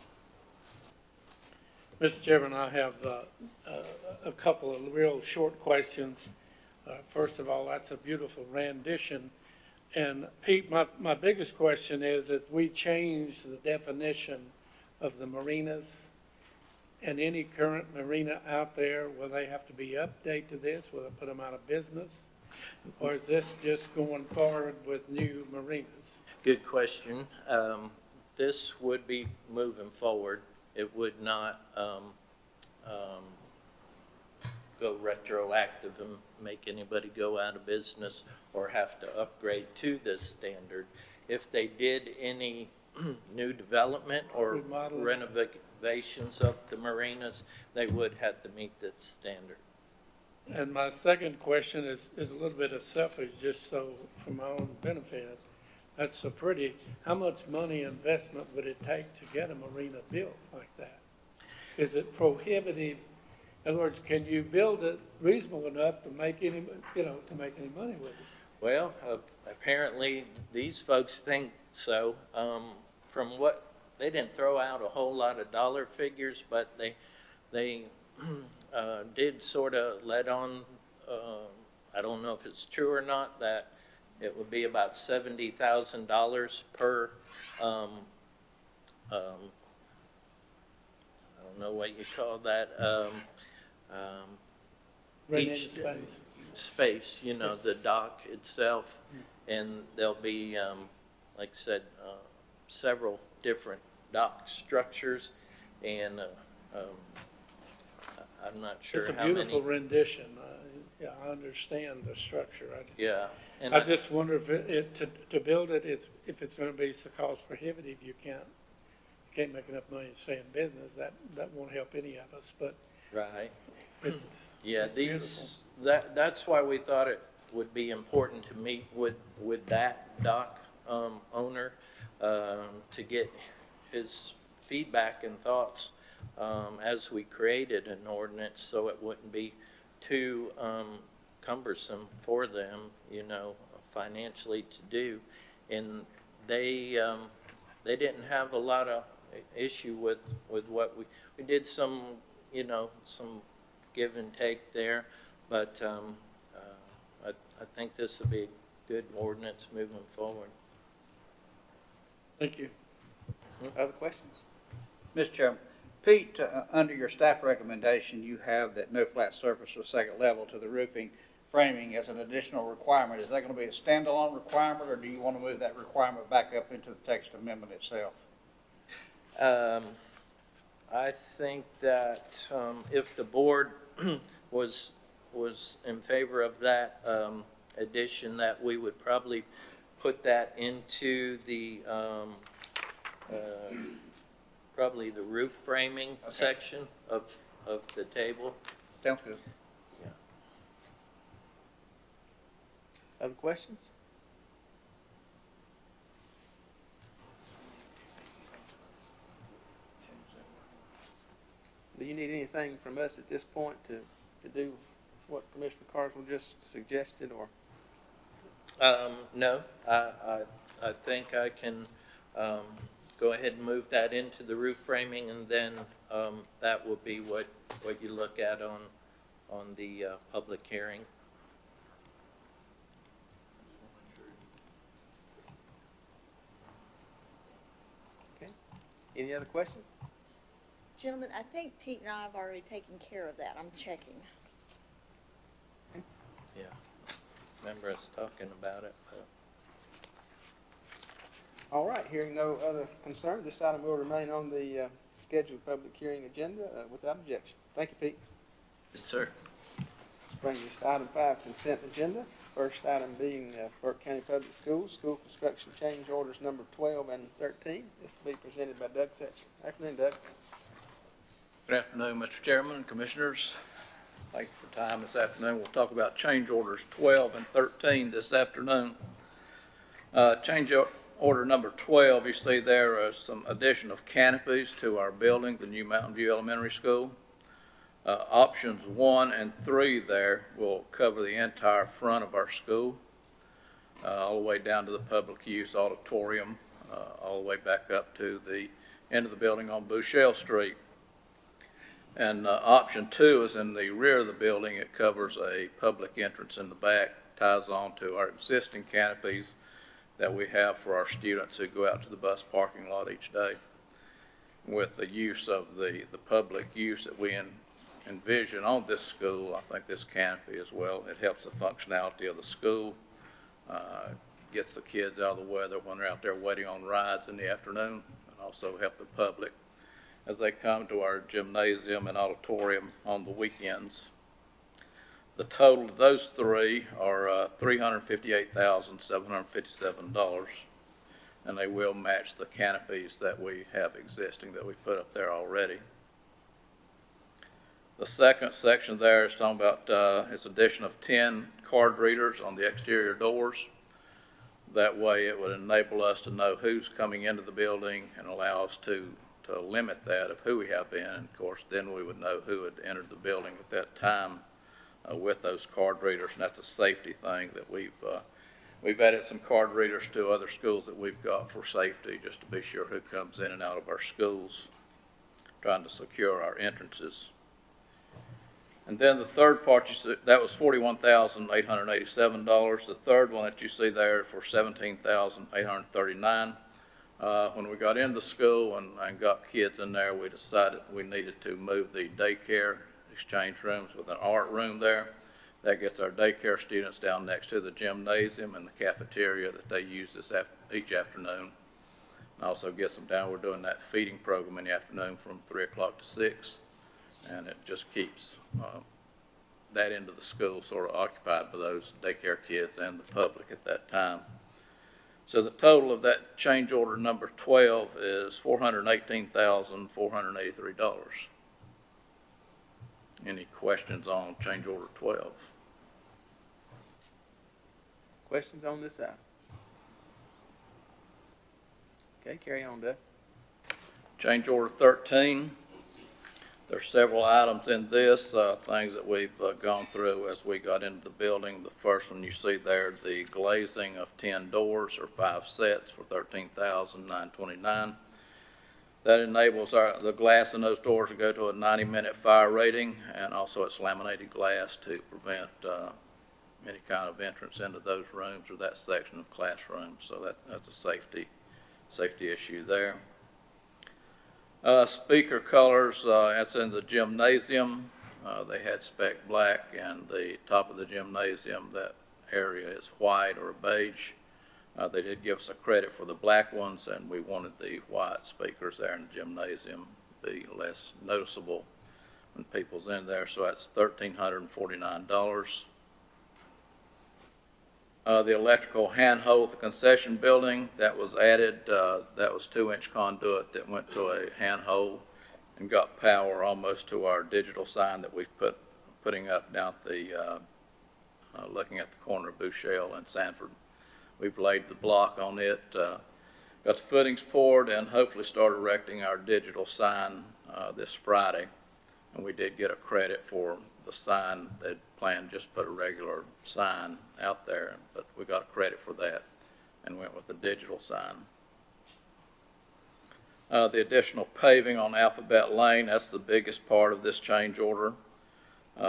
Mr. Chairman, I have a couple of real short questions. First of all, that's a beautiful rendition. And Pete, my biggest question is, if we change the definition of the marinas, and any current marina out there, will they have to be updated to this? Will it put them out of business? Or is this just going forward with new marinas? Good question. This would be moving forward. It would not go retroactive and make anybody go out of business or have to upgrade to this standard. If they did any new development or Remodeling. renovations of the marinas, they would have to meet this standard. And my second question is a little bit of selfish, just so for my own benefit. That's so pretty. How much money investment would it take to get a marina built like that? Is it prohibitive? In other words, can you build it reasonable enough to make any, to make any money with it? Well, apparently these folks think so. From what, they didn't throw out a whole lot of dollar figures, but they did sort of let on, I don't know if it's true or not, that it would be about $70,000 per, I don't know what you call that, Renting each space. space, the dock itself. And there'll be, like I said, several different dock structures, and I'm not sure It's a how many. beautiful rendition. Yeah, I understand the structure. Yeah. And I just wonder if to build it, if it's going to be so cost prohibitive, you can't make enough money to stay in business. That won't help any of us. But right. it's Yeah, it's beautiful. that's why we thought it would be important to meet with that dock owner to get his feedback and thoughts as we created an ordinance, so it wouldn't be too cumbersome for them, financially to do. And they didn't have a lot of issue with what we did some give and take there, but I think this will be a good ordinance moving forward. Thank you. Other questions? Mr. Chairman, Pete, under your staff recommendation, you have that no flat surface or second level to the roofing framing as an additional requirement. Is that going to be a standalone requirement, or do you want to move that requirement back up into the text amendment itself? I think that if the board was in favor of that addition, that we would probably put that into the, probably the roof framing section of the table. Sounds good. Other questions? Do you need anything from us at this point to do what Commissioner Carswell just suggested, or? No, I think I can go ahead and move that into the roof framing, and then that will be what you look at on the public hearing. Okay. Any other questions? Gentlemen, I think Pete and I have already taken care of that. I'm checking. Yeah, remember us talking about it, but. All right, hearing no other concern, this item will remain on the scheduled public hearing agenda without objection. Thank you, Pete. Yes, sir. Brings us to item 5, consent agenda. First item being Burke County Public Schools, school construction change orders number 12 and 13. This will be presented by Doug Setzer. Afternoon, Doug. Good afternoon, Mr. Chairman and Commissioners. Thank you for time this afternoon. We'll talk about change orders 12 and 13 this afternoon. Change order number 12, you see there are some addition of canopies to our building, the new Mountain View Elementary School. Options 1 and 3 there will cover the entire front of our school, all the way down to the public use auditorium, all the way back up to the end of the building on Bouchelle Street. And option 2 is in the rear of the building. It covers a public entrance in the back, ties on to our existing canopies that we have for our students who go out to the bus parking lot each day. With the use of the public use that we envision on this school, I think this canopy as well, it helps the functionality of the school, gets the kids out of the weather when they're out there waiting on rides in the afternoon, and also help the public as they come to our gymnasium and auditorium on the weekends. The total of those three are $358,757, and they will match the canopies that we have existing that we put up there already. The second section there is talking about its addition of 10 card readers on the exterior doors. That way it would enable us to know who's coming into the building and allow us to limit that of who we have in. And of course, then we would know who had entered the building at that time with those card readers, and that's a safety thing that we've added some card readers to other schools that we've got for safety, just to be sure who comes in and out of our schools, trying to secure our entrances. And then the third part, you see, that was $41,887. The third one that you see there for $17,839. When we got into the school and got kids in there, we decided we needed to move the daycare exchange rooms with an art room there. That gets our daycare students down next to the gymnasium and the cafeteria that they use each afternoon. And also gets them down. We're doing that feeding program in the afternoon from 3 o'clock to 6. And it just keeps that end of the school sort of occupied by those daycare kids and the public at that time. So the total of that change order number 12 is $418,483. Any questions on change order 12? Questions on this item? Okay, carry on, Doug. Change order 13. There's several items in this, things that we've gone through as we got into the building. The first one you see there, the glazing of 10 doors or 5 sets for $13,929. That enables the glass in those doors to go to a 90-minute fire rating, and also it's laminated glass to prevent any kind of entrance into those rooms or that section of classrooms. So that's a safety issue there. Speaker colors, that's in the gymnasium. They had spec black, and the top of the gymnasium, that area is white or beige. They did give us a credit for the black ones, and we wanted the white speakers there in the gymnasium to be less noticeable when people's in there, so that's $1,349. The electrical handhold at the concession building, that was added, that was 2-inch conduit that went to a handhold and got power almost to our digital sign that we've putting up down at the, looking at the corner of Bouchelle and Sanford. We've laid the block on it, got the footings poured, and hopefully start erecting our digital sign this Friday. And we did get a credit for the sign. They'd planned just put a regular sign out there, but we got a credit for that and went with the digital sign. The additional paving on Alphabet Lane, that's the biggest part of this change order.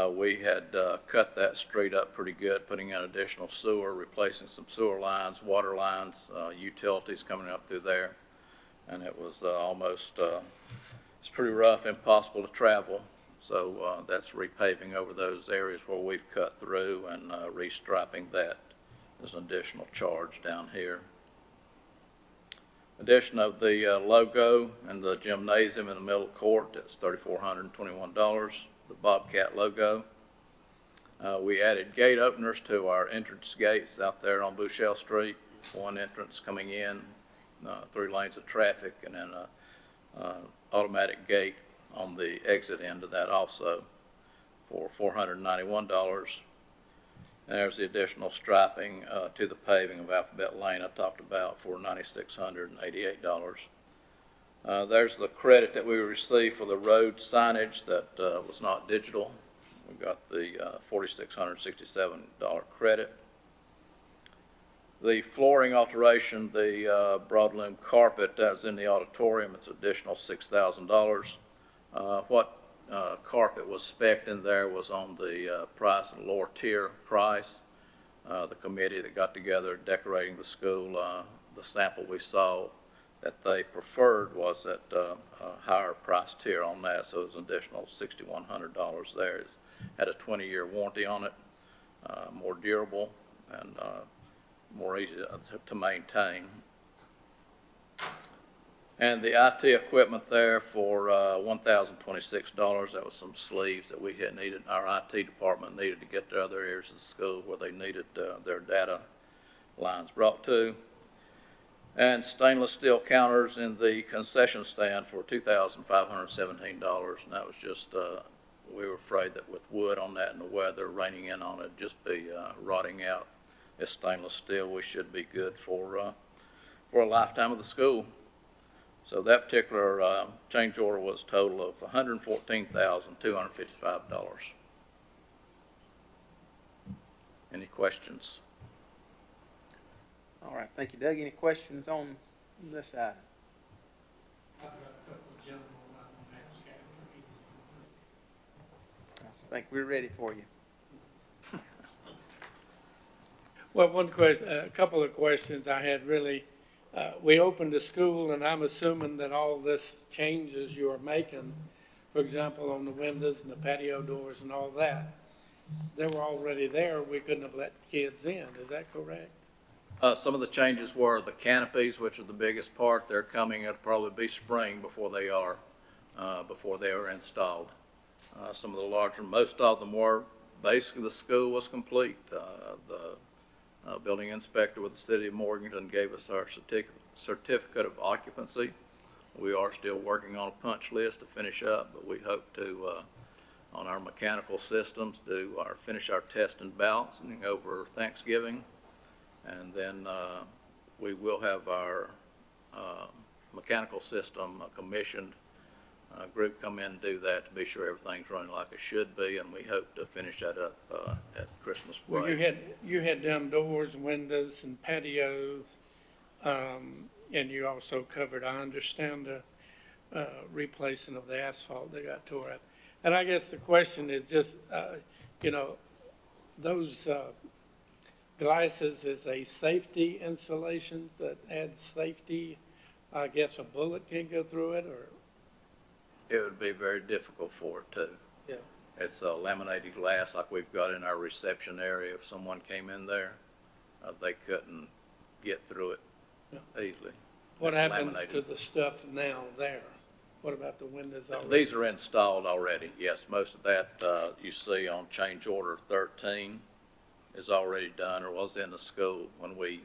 We had cut that street up pretty good, putting in additional sewer, replacing some sewer lines, water lines, utilities coming up through there. And it was almost, it's pretty rough, impossible to travel. So that's repaving over those areas where we've cut through and restriping that. There's an additional charge down here. Addition of the logo and the gymnasium in the middle court, that's $3,421. The Bobcat logo. We added gate openers to our entrance gates out there on Bouchelle Street. One entrance coming in, 3 lanes of traffic, and then an automatic gate on the exit end of that also for $491. And there's the additional striping to the paving of Alphabet Lane I talked about for $9,688. There's the credit that we received for the road signage that was not digital. We got the $4,667 credit. The flooring alteration, the broadloom carpet that was in the auditorium, it's additional $6,000. What carpet was spec'd in there was on the price, the lower tier price. The committee that got together decorating the school, the sample we saw that they preferred was at a higher price tier on that, so it was an additional $6,100 there. It had a 20-year warranty on it, more durable and more easy to maintain. And the IT equipment there for $1,026. That was some sleeves that we had needed, our IT department needed to get to other areas of the school where they needed their data lines brought to. And stainless steel counters in the concession stand for $2,517. And that was just, we were afraid that with wood on that and the weather raining in on it, just be rotting out. It's stainless steel. We should be good for a lifetime of the school. So that particular change order was a total of $114,255. Any questions? All right, thank you, Doug. Any questions on this item? I've got a couple of gentlemen I want to ask after. I think we're ready for you. Well, one question, a couple of questions I had really. We opened the school, and I'm assuming that all this changes you're making, for example, on the windows and the patio doors and all that, they were already there. We couldn't have let kids in. Is that correct? Some of the changes were the canopies, which are the biggest part. They're coming. It'll probably be spring before they are installed. Some of the larger, most of them were. Basically, the school was complete. The building inspector with the city of Morganton gave us our certificate of occupancy. We are still working on a punch list to finish up, but we hope to, on our mechanical systems, finish our test and balancing over Thanksgiving. And then we will have our mechanical system commissioned group come in and do that to be sure everything's running like it should be, and we hope to finish that up at Christmas break. Well, you had done doors, windows, and patios, and you also covered, I understand, the replacing of the asphalt that got tore up. And I guess the question is just, those glasses is a safety installations that adds safety. I guess a bullet can go through it, or? it would be very difficult for it to. Yeah. It's laminated glass like we've got in our reception area. If someone came in there, they couldn't get through it easily. What It's happens to laminated. the stuff now there? What about the windows already? These are installed already, yes. Most of that you see on change order 13 is already done or was in the school when we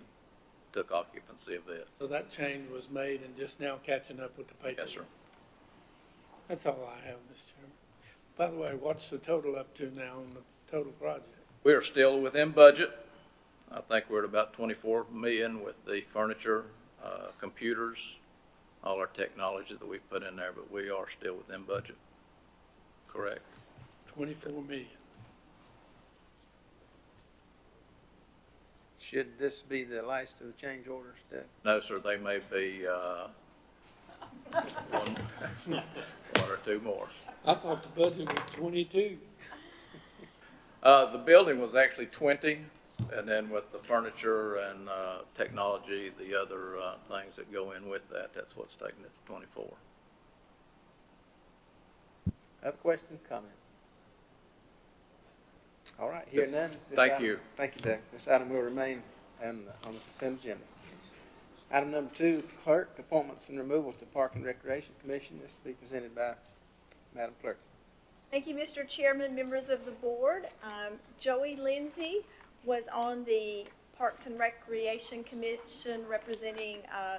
took occupancy of it. So that change was made and just now catching up with the paperwork? Yes, sir. That's all I have, Mr. Chairman. By the way, what's the total up to now on the total project? We are still within budget. I think we're at about 24 million with the furniture, computers, all our technology that we put in there, but we are still within budget. Correct. 24 million. Should this be the last of the change orders, Doug? No, sir, they may be, one or two more. I thought the budget was 22. The building was actually 20, and then with the furniture and, technology, the other, things that go in with that, that's what's taking it to 24. Other questions, comments? All right, hearing none. this Thank item- you. Thank you, Doug. This item will remain on the consent agenda. Item number 2, clerk, appointments and removals to Park and Recreation Commission. This will be presented by Madam Clerk. Thank you, Mr. Chairman, members of the board. Joey Lindsay was on the Parks and Recreation Commission representing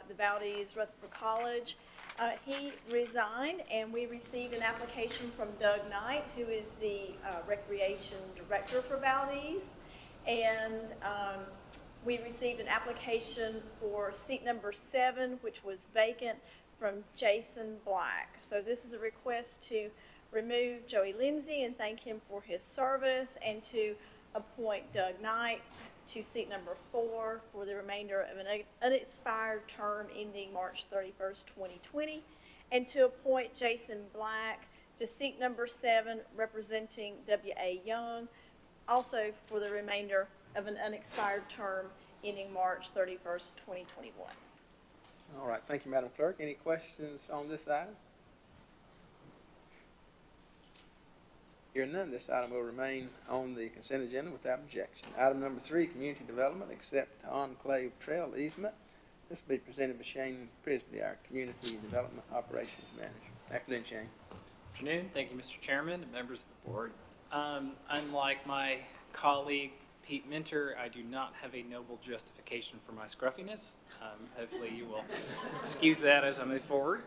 the Valdez Rutherford College. He resigned, and we received an application from Doug Knight, who is the Recreation Director for Valdez. And we received an application for seat number 7, which was vacant, from Jason Black. So this is a request to remove Joey Lindsay and thank him for his service, and to appoint Doug Knight to seat number 4 for the remainder of an unexpired term ending March 31st, 2020, and to appoint Jason Black to seat number 7 representing W.A. Young, also for the remainder of an unexpired term ending March 31st, 2021. All right, thank you, Madam Clerk. Any questions on this item? Hearing none, this item will remain on the consent agenda without objection. Item number 3, community development, accept Enclave Trail easement. This will be presented by Shane Prisby, our community development operations manager. Afternoon, Shane. Afternoon. Thank you, Mr. Chairman and members of the board. Unlike my colleague Pete Minter, I do not have a noble justification for my scruffiness. Hopefully you will excuse that as I move forward.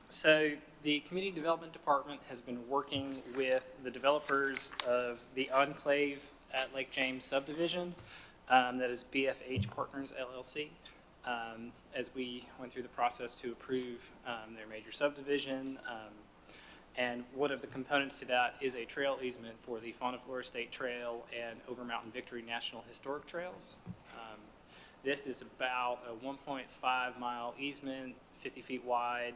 So the Community Development Department has been working with the developers of the Enclave at Lake James subdivision, that is BFH Partners LLC, as we went through the process to approve their major subdivision. And one of the components to that is a trail easement for the Fauna Flora State Trail and Over Mountain Victory National Historic Trails. This is about a 1.5-mile easement, 50 feet wide.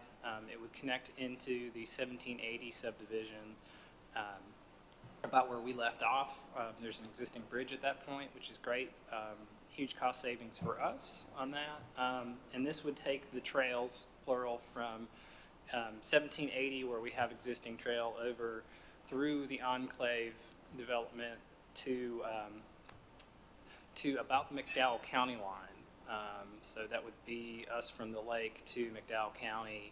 It would connect into the 1780 subdivision about where we left off. There's an existing bridge at that point, which is great. Huge cost savings for us on that. And this would take the trails, plural, from 1780, where we have existing trail, over through the Enclave development to about the McDowell County line. So that would be us from the lake to McDowell County.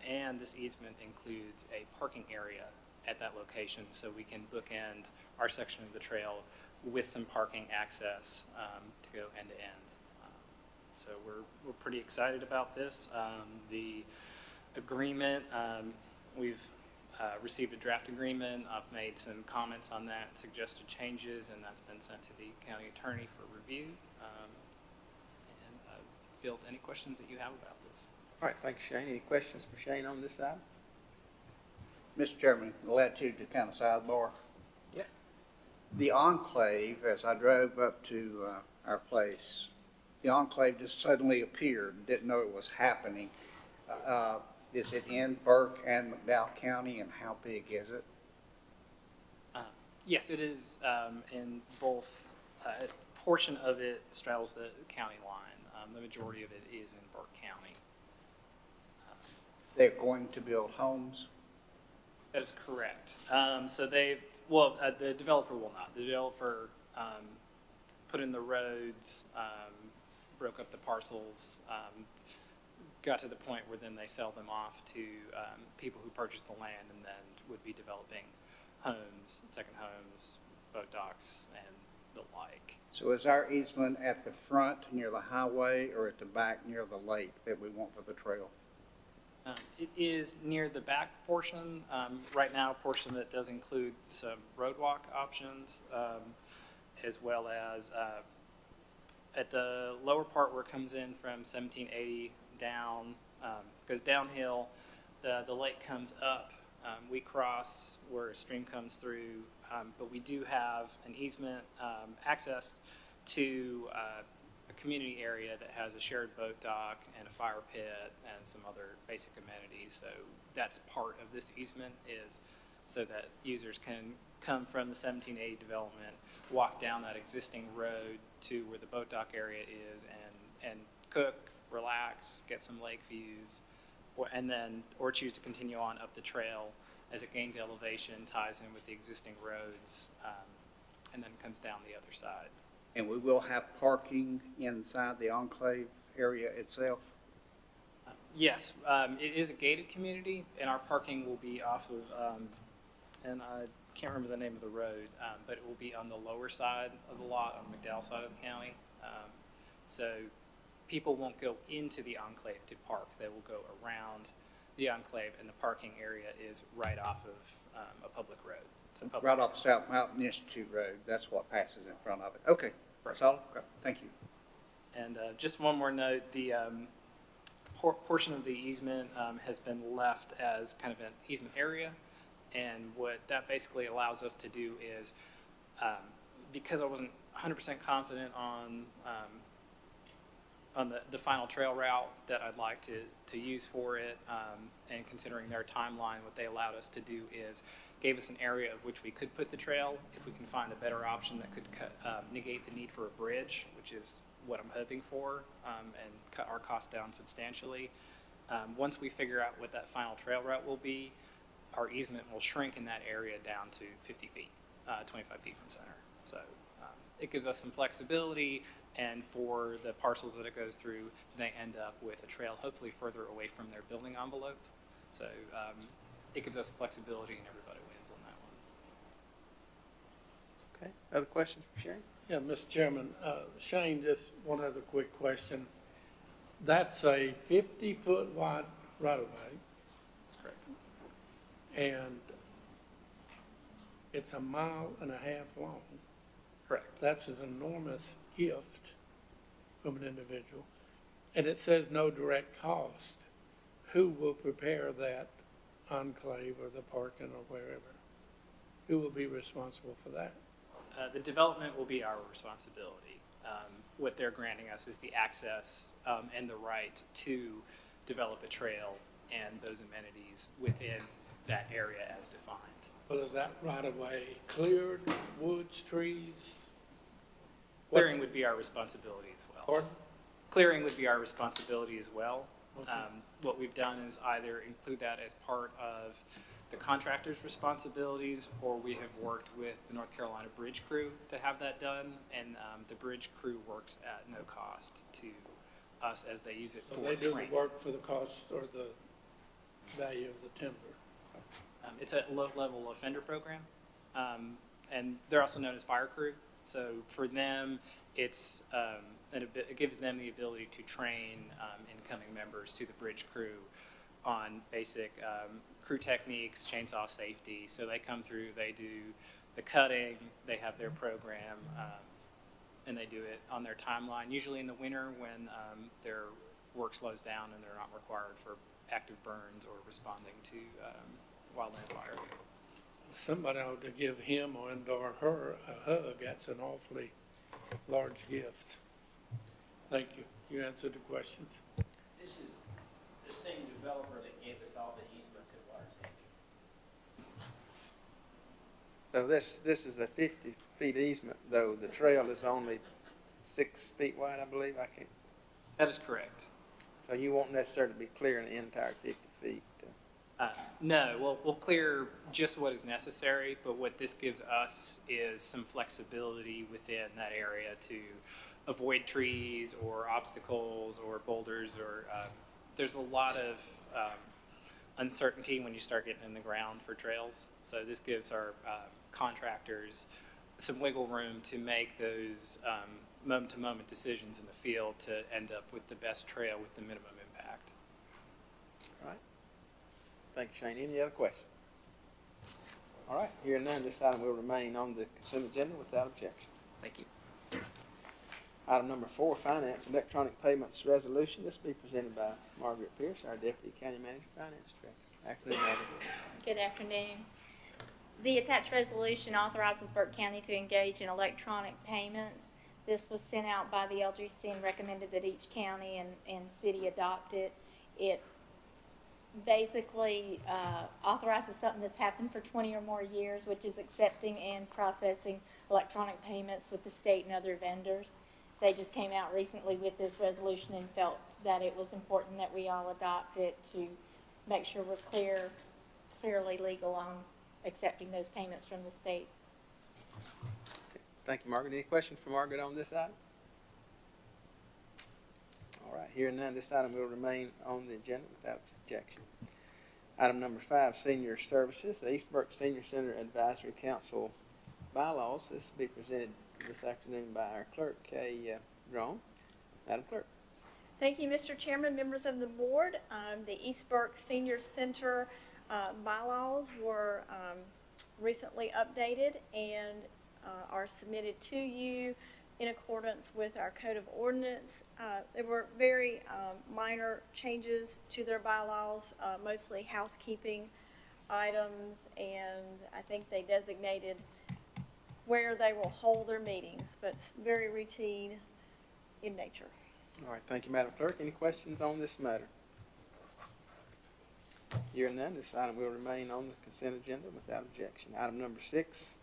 And this easement includes a parking area at that location, so we can bookend our section of the trail with some parking access to go end to end. So we're pretty excited about this. The agreement, we've received a draft agreement. I've made some comments on that, suggested changes, and that's been sent to the county attorney for review. And field any questions that you have about this. All right, thank you, Shane. Any questions for Shane on this item? Mr. Chairman, latitude to kind of sidebar. Yeah. The Enclave, as I drove up to our place, the Enclave just suddenly appeared, didn't know it was happening. Is it in Burke and McDowell County, and how big is it? Yes, it is in both. A portion of it straddles the county line. The majority of it is in Burke County. they're going to build homes? That is correct. The developer will not. The developer, put in the roads, broke up the parcels, got to the point where then they sell them off to, people who purchase the land and then would be developing homes, second homes, boat docks, and the like. So is our easement at the front near the highway or at the back near the lake that we want for the trail? It is near the back portion. Right now, a portion of it does include some roadwalk options, as well as at the lower part where it comes in from 1780 down, goes downhill. The lake comes up. We cross where a stream comes through, but we do have an easement access to a community area that has a shared boat dock and a fire pit and some other basic amenities. So that's part of this easement, is so that users can come from the 1780 development, walk down that existing road to where the boat dock area is, and cook, relax, get some lake views, or choose to continue on up the trail as it gains elevation, ties in with the existing roads, and then comes down the other side. And we will have parking inside the enclave area itself? Yes, it is a gated community, and our parking will be off of, and I can't remember the name of the road, but it will be on the lower side of the lot, on the McDowell side of the county. So people won't go into the enclave to park. They will go around the enclave, and the parking area is right off of a public road. It's a public Right off access. South Mountain Institute Road, that's what passes in front of it. Okay, that's all? Okay, thank you. And just one more note, the portion of the easement has been left as kind of an easement area. And what that basically allows us to do is, because I wasn't 100% confident on the final trail route that I'd like to use for it, and considering their timeline, what they allowed us to do is gave us an area of which we could put the trail if we can find a better option that could negate the need for a bridge, which is what I'm hoping for, and cut our costs down substantially. Once we figure out what that final trail route will be, our easement will shrink in that area down to 50 feet, 25 feet from center. So it gives us some flexibility, and for the parcels that it goes through, they end up with a trail hopefully further away from their building envelope. So it gives us flexibility, and everybody wins on that one. Okay, other questions for Shane? Yeah, Mr. Chairman, Shane, just one other quick question. That's a 50-foot wide right-of-way, That's correct. and it's 1.5 miles long. Correct. That's an enormous gift from an individual. And it says no direct cost. Who will prepare that enclave or the parking or wherever? Who will be responsible for that? The development will be our responsibility. What they're granting us is the access and the right to develop a trail and those amenities within that area as defined. Well, is that right away cleared, woods, trees? Clearing would be our responsibility as well. Pardon? Clearing would be our responsibility as well. Okay. What we've done is either include that as part of the contractor's responsibilities, or we have worked with the North Carolina Bridge Crew to have that done, and the bridge crew works at no cost to us as they use it So for they do training. the work for the cost or the value of the timber? It's a low-level offender program, and they're also known as fire crew. So for them, it gives them the ability to train incoming members to the bridge crew on basic crew techniques, chainsaw safety. So they come through, they do the cutting, they have their program, and they do it on their timeline, usually in the winter when their work slows down and they're not required for active burns or responding to wildland fire. Somebody ought to give him or her a hug. That's an awfully large gift. Thank you. You answered the questions. This is the same developer that gave us all the easements at Waters Edge. So this is a 50-feet easement, though the trail is only 6 feet wide, I believe. I can't. That is correct. So you won't necessarily be clearing the entire 50 feet? No, we'll clear just what is necessary, but what this gives us is some flexibility within that area to avoid trees or obstacles or boulders or, there's a lot of uncertainty when you start getting in the ground for trails. So this gives our contractors some wiggle room to make those moment-to-moment decisions in the field to end up with the best trail with the minimum impact. All right. Thank you, Shane. Any other questions? All right, hearing none, this item will remain on the consent agenda without objection. Thank you. Item number 4, Finance Electronic Payments Resolution. This will be presented by Margaret Pierce, our Deputy County Manager, Finance Director. Afternoon, Margaret. Good afternoon. The attached resolution authorizes Burke County to engage in electronic payments. This was sent out by the LGC and recommended that each county and city adopt it. It basically authorizes something that's happened for 20 or more years, which is accepting and processing electronic payments with the state and other vendors. They just came out recently with this resolution and felt that it was important that we all adopt it to make sure we're clearly legal on accepting those payments from the state. Thank you, Margaret. Any questions for Margaret on this item? All right, hearing none, this item will remain on the agenda without objection. Item number 5, Senior Services, the East Burke Senior Center Advisory Council bylaws. This will be presented this afternoon by our clerk, Kay Drone. Madam Clerk. Thank you, Mr. Chairman, members of the board. The East Burke Senior Center bylaws were recently updated and are submitted to you in accordance with our Code of Ordinance. There were very minor changes to their bylaws, mostly housekeeping items, and I think they designated where they will hold their meetings, but it's very routine in nature. All right, thank you, Madam Clerk. Any questions on this matter? Hearing none, this item will remain on the consent agenda without objection. Item number 6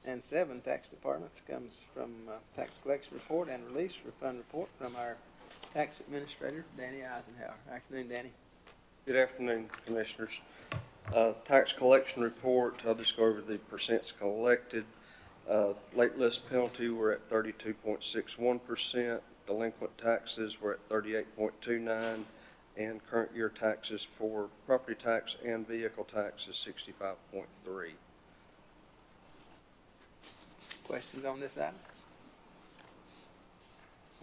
and 7, Tax Departments, comes from Tax Collection Report and Release Refund Report from our Tax Administrator, Danny Eisenhower. Afternoon, Danny. Good afternoon, Commissioners. Tax collection report, I'll just go over the percents collected. Late list penalty, we're at 32.61%. Delinquent taxes, we're at 38.29%. And current year taxes for property tax and vehicle tax is 65.3%. Questions on this item?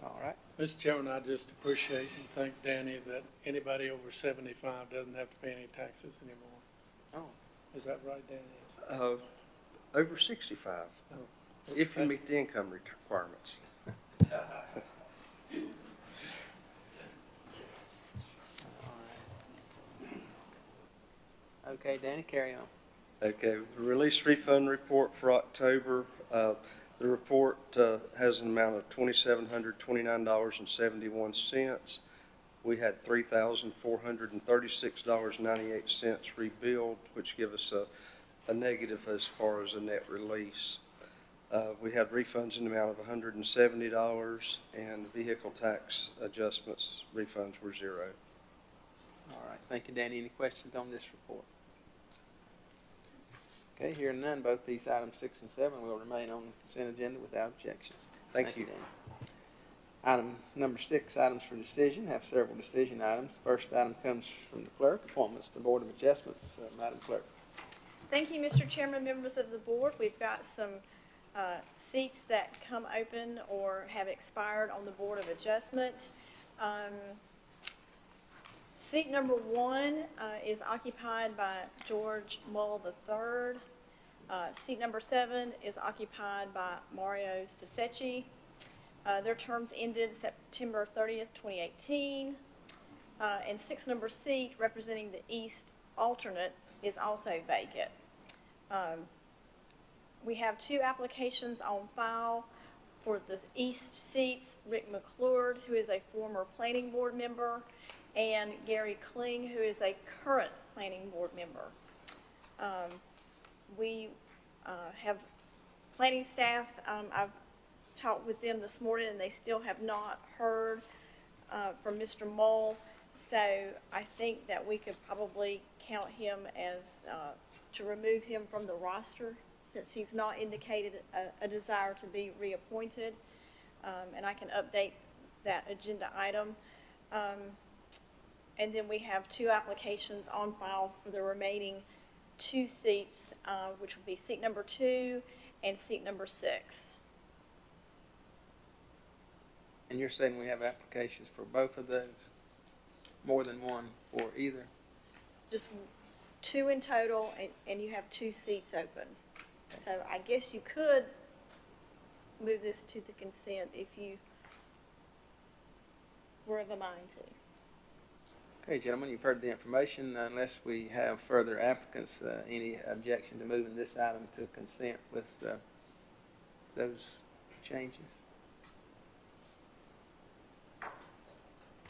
All right. Mr. Chairman, I just appreciate and thank Danny that anybody over 75 doesn't have to pay any taxes anymore. Oh, Is that right, Danny? Over 65, Oh, if you thank- meet the income requirements. okay, Danny, carry on. Okay, the release refund report for October, the report has an amount of $2,729.71. We had $3,436.98 rebilled, which give us a negative as far as a net release. We had refunds in the amount of $170, and vehicle tax adjustments refunds were 0. All right, thank you, Danny. Any questions on this report? Okay, hearing none, both these items 6 and 7 will remain on the consent agenda without objection. Thank you. Danny. Item number 6, items for decision, have several decision items. The first item comes from the clerk, appointments to Board of Adjustments. Madam Clerk. Thank you, Mr. Chairman, members of the board. We've got some seats that come open or have expired on the Board of Adjustment. Seat number 1 is occupied by George Mull III. Seat number 7 is occupied by Mario Sasecci. Their terms ended September 30th, 2018. And 6 number seat, representing the East alternate, is also vacant. We have 2 applications on file for the East seats, Rick McClure, who is a former planning board member, and Gary Kling, who is a current planning board member. We have planning staff. I've talked with them this morning, and they still have not heard from Mr. Mull. So I think that we could probably count him as, to remove him from the roster, since he's not indicated a desire to be reappointed. And I can update that agenda item. And then we have 2 applications on file for the remaining 2 seats, which would be seat number 2 and seat number 6. And you're saying we have applications for both of those? More than one for either? Just 2 in total, and you have 2 seats open. So I guess you could move this to the consent if you were of a mind to. Okay, gentlemen, you've heard the information. Unless we have further applicants, any objection to moving this item to consent with those changes?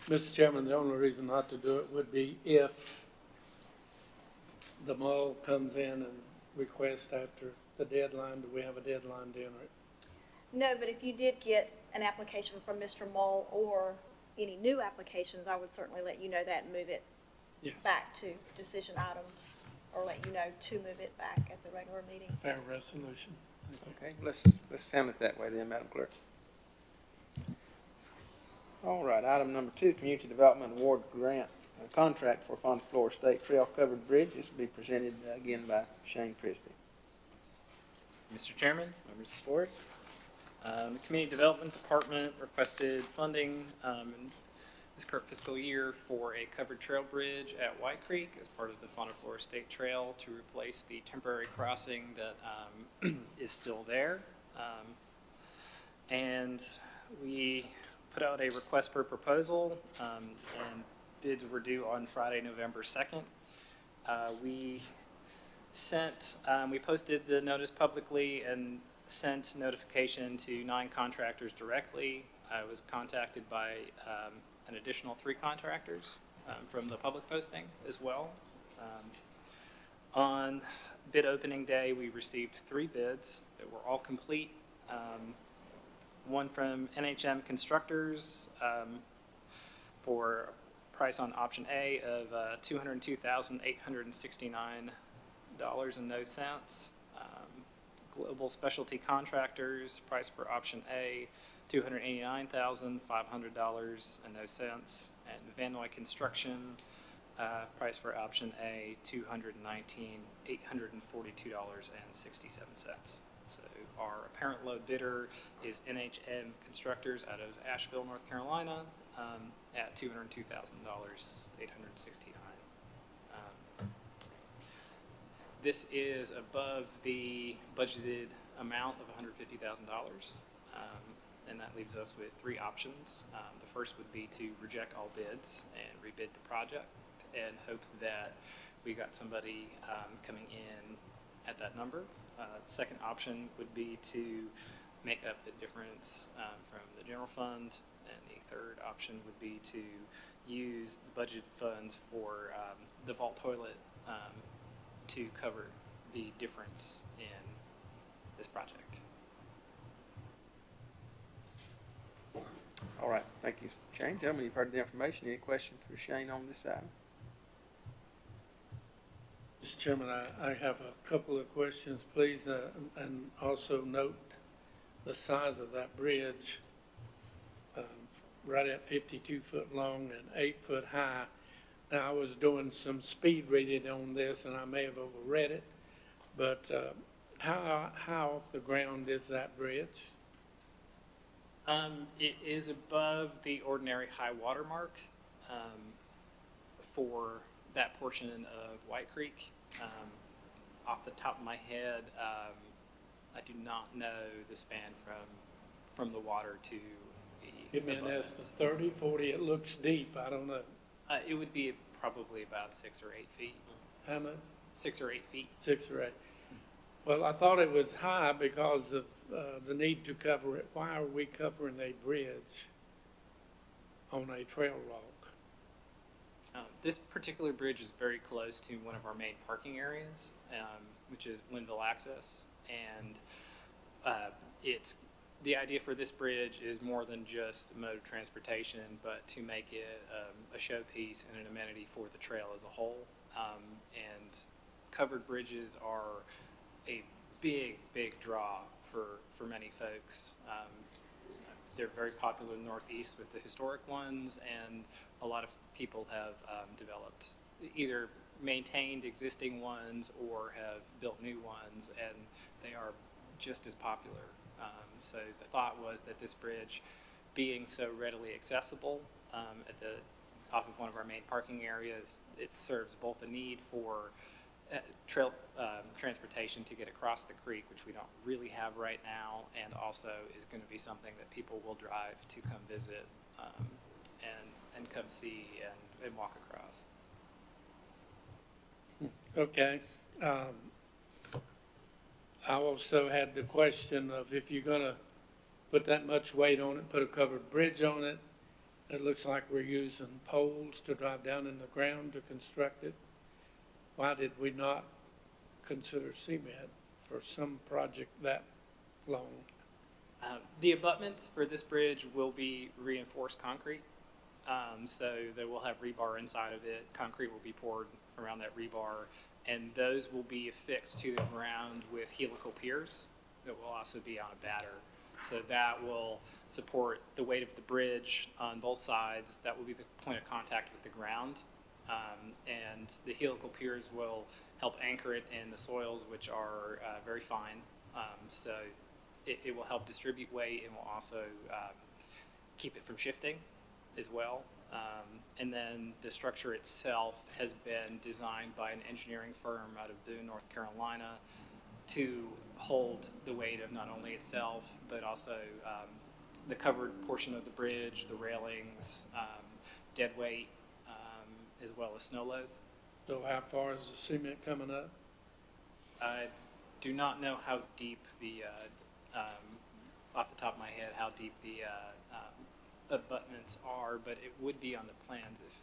Mr. Chairman, the only reason not to do it would be if the mall comes in and requests after the deadline. Do we have a deadline to enter it? No, but if you did get an application from Mr. Mull or any new applications, I would certainly let you know that and move it Yes. back to decision items, or let you know to move it back at the regular meeting. Fair resolution. Okay, let's handle it that way then, Madam Clerk. All right, item number 2, Community Development Award Grant Contract for Fonflora State Trail Covered Bridge. This will be presented again by Shane Prisby. Mr. Chairman, members of the board, the Community Development Department requested funding in this current fiscal year for a covered trail bridge at White Creek as part of the Fonflora State Trail to replace the temporary crossing that is still there. And we put out a request for proposal, and bids were due on Friday, November 2nd. We posted the notice publicly and sent notification to 9 contractors directly. I was contacted by an additional 3 contractors from the public posting as well. On bid opening day, we received 3 bids that were all complete. One from NHM Constructors for a price on option A of $202,869.00. Global Specialty Contractors, price for option A, $289,500.00. And Van Noy Construction, price for option A, $219,842.67. So our apparent low bidder is NHM Constructors out of Asheville, North Carolina, at $202,869. This is above the budgeted amount of $150,000, and that leaves us with 3 options. The first would be to reject all bids and rebid the project and hope that we got somebody coming in at that number. The second option would be to make up the difference from the general fund, and the third option would be to use the budget funds for the vault toilet to cover the difference in this project. All right, thank you, Shane. Gentlemen, you've heard the information. Any questions for Shane on this item? Mr. Chairman, I have a couple of questions, please, and also note the size of that bridge, right at 52 foot long and 8 foot high. Now, I was doing some speed reading on this, and I may have overread it, but how off the ground is that bridge? It is above the ordinary high water mark for that portion of White Creek. Off the top of my head, I do not know the span from the water to the. Give me an estimate, 30, 40, it looks deep, I don't know. It would be probably about 6 or 8 feet. How much? 6 or 8 feet. 6 or 8. Well, I thought it was high because of the need to cover it. Why are we covering a bridge on a trail walk? This particular bridge is very close to one of our main parking areas, which is Linville Access, and it's The idea for this bridge is more than just a mode of transportation, but to make it a showpiece and an amenity for the trail as a whole. And covered bridges are a big, big draw for many folks. They're very popular in the Northeast with the historic ones, and a lot of people have developed, either maintained existing ones or have built new ones, and they are just as popular. So the thought was that this bridge, being so readily accessible off of one of our main parking areas, it serves both a need for trail transportation to get across the creek, which we don't really have right now, and also is going to be something that people will drive to come visit and come see and walk across. Okay. I also had the question of if you're gonna put that much weight on it, put a covered bridge on it, it looks like we're using poles to drive down in the ground to construct it. Why did we not consider cement for some project that long? The abutments for this bridge will be reinforced concrete. So they will have rebar inside of it. Concrete will be poured around that rebar, and those will be affixed to the ground with helical piers that will also be on a batter. So that will support the weight of the bridge on both sides. That will be the point of contact with the ground. And the helical piers will help anchor it in the soils, which are very fine. So it will help distribute weight and will also keep it from shifting as well. And then the structure itself has been designed by an engineering firm out of Boone, North Carolina, to hold the weight of not only itself, but also the covered portion of the bridge, the railings, dead weight, as well as snow load. So how far is the cement coming up? I do not know how deep the, off the top of my head, how deep the abutments are, but it would be on the plans if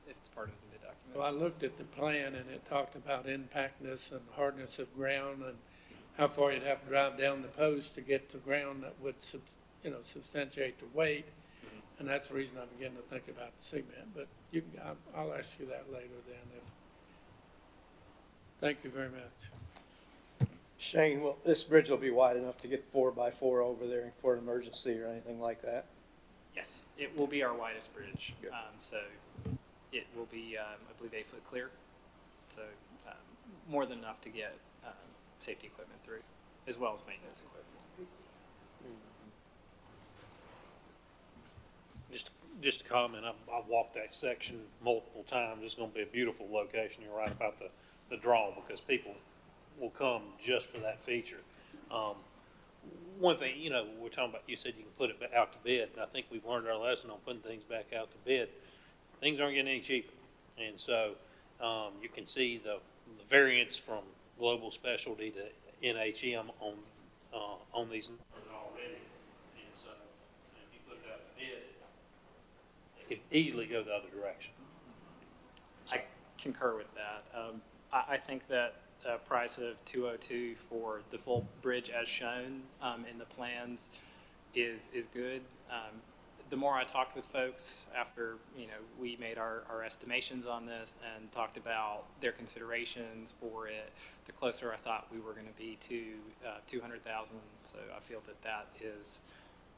it's part of the bid documents. Well, I looked at the plan and it talked about impactness and hardness of ground and how far you'd have to drive down the post to get to ground that would, substantiate the weight. And that's the reason I began to think about the cement, but you can, I'll ask you that later then. Thank you very much. Shane, well, this bridge will be wide enough to get 4x4 over there for an emergency or anything like that? Yes, it will be our widest bridge. So it will be, I believe, 8 foot clear. So more than enough to get safety equipment through, as well as maintenance equipment. Just a comment, I've walked that section multiple times. It's gonna be a beautiful location. You're right about the draw, because people will come just for that feature. One thing, we're talking about, you said you can put it out to bid, and I think we've learned our lesson on putting things back out to bid. Things aren't getting any cheaper. And so, you can see the variance from global specialty to NHM on these numbers already. And so, if you put it out to bid, it could easily go the other direction. I concur with that. I think that a price of $202 for the full bridge as shown in the plans is good. The more I talked with folks after we made our estimations on this and talked about their considerations for it, the closer I thought we were going to be to $200,000. So I feel that is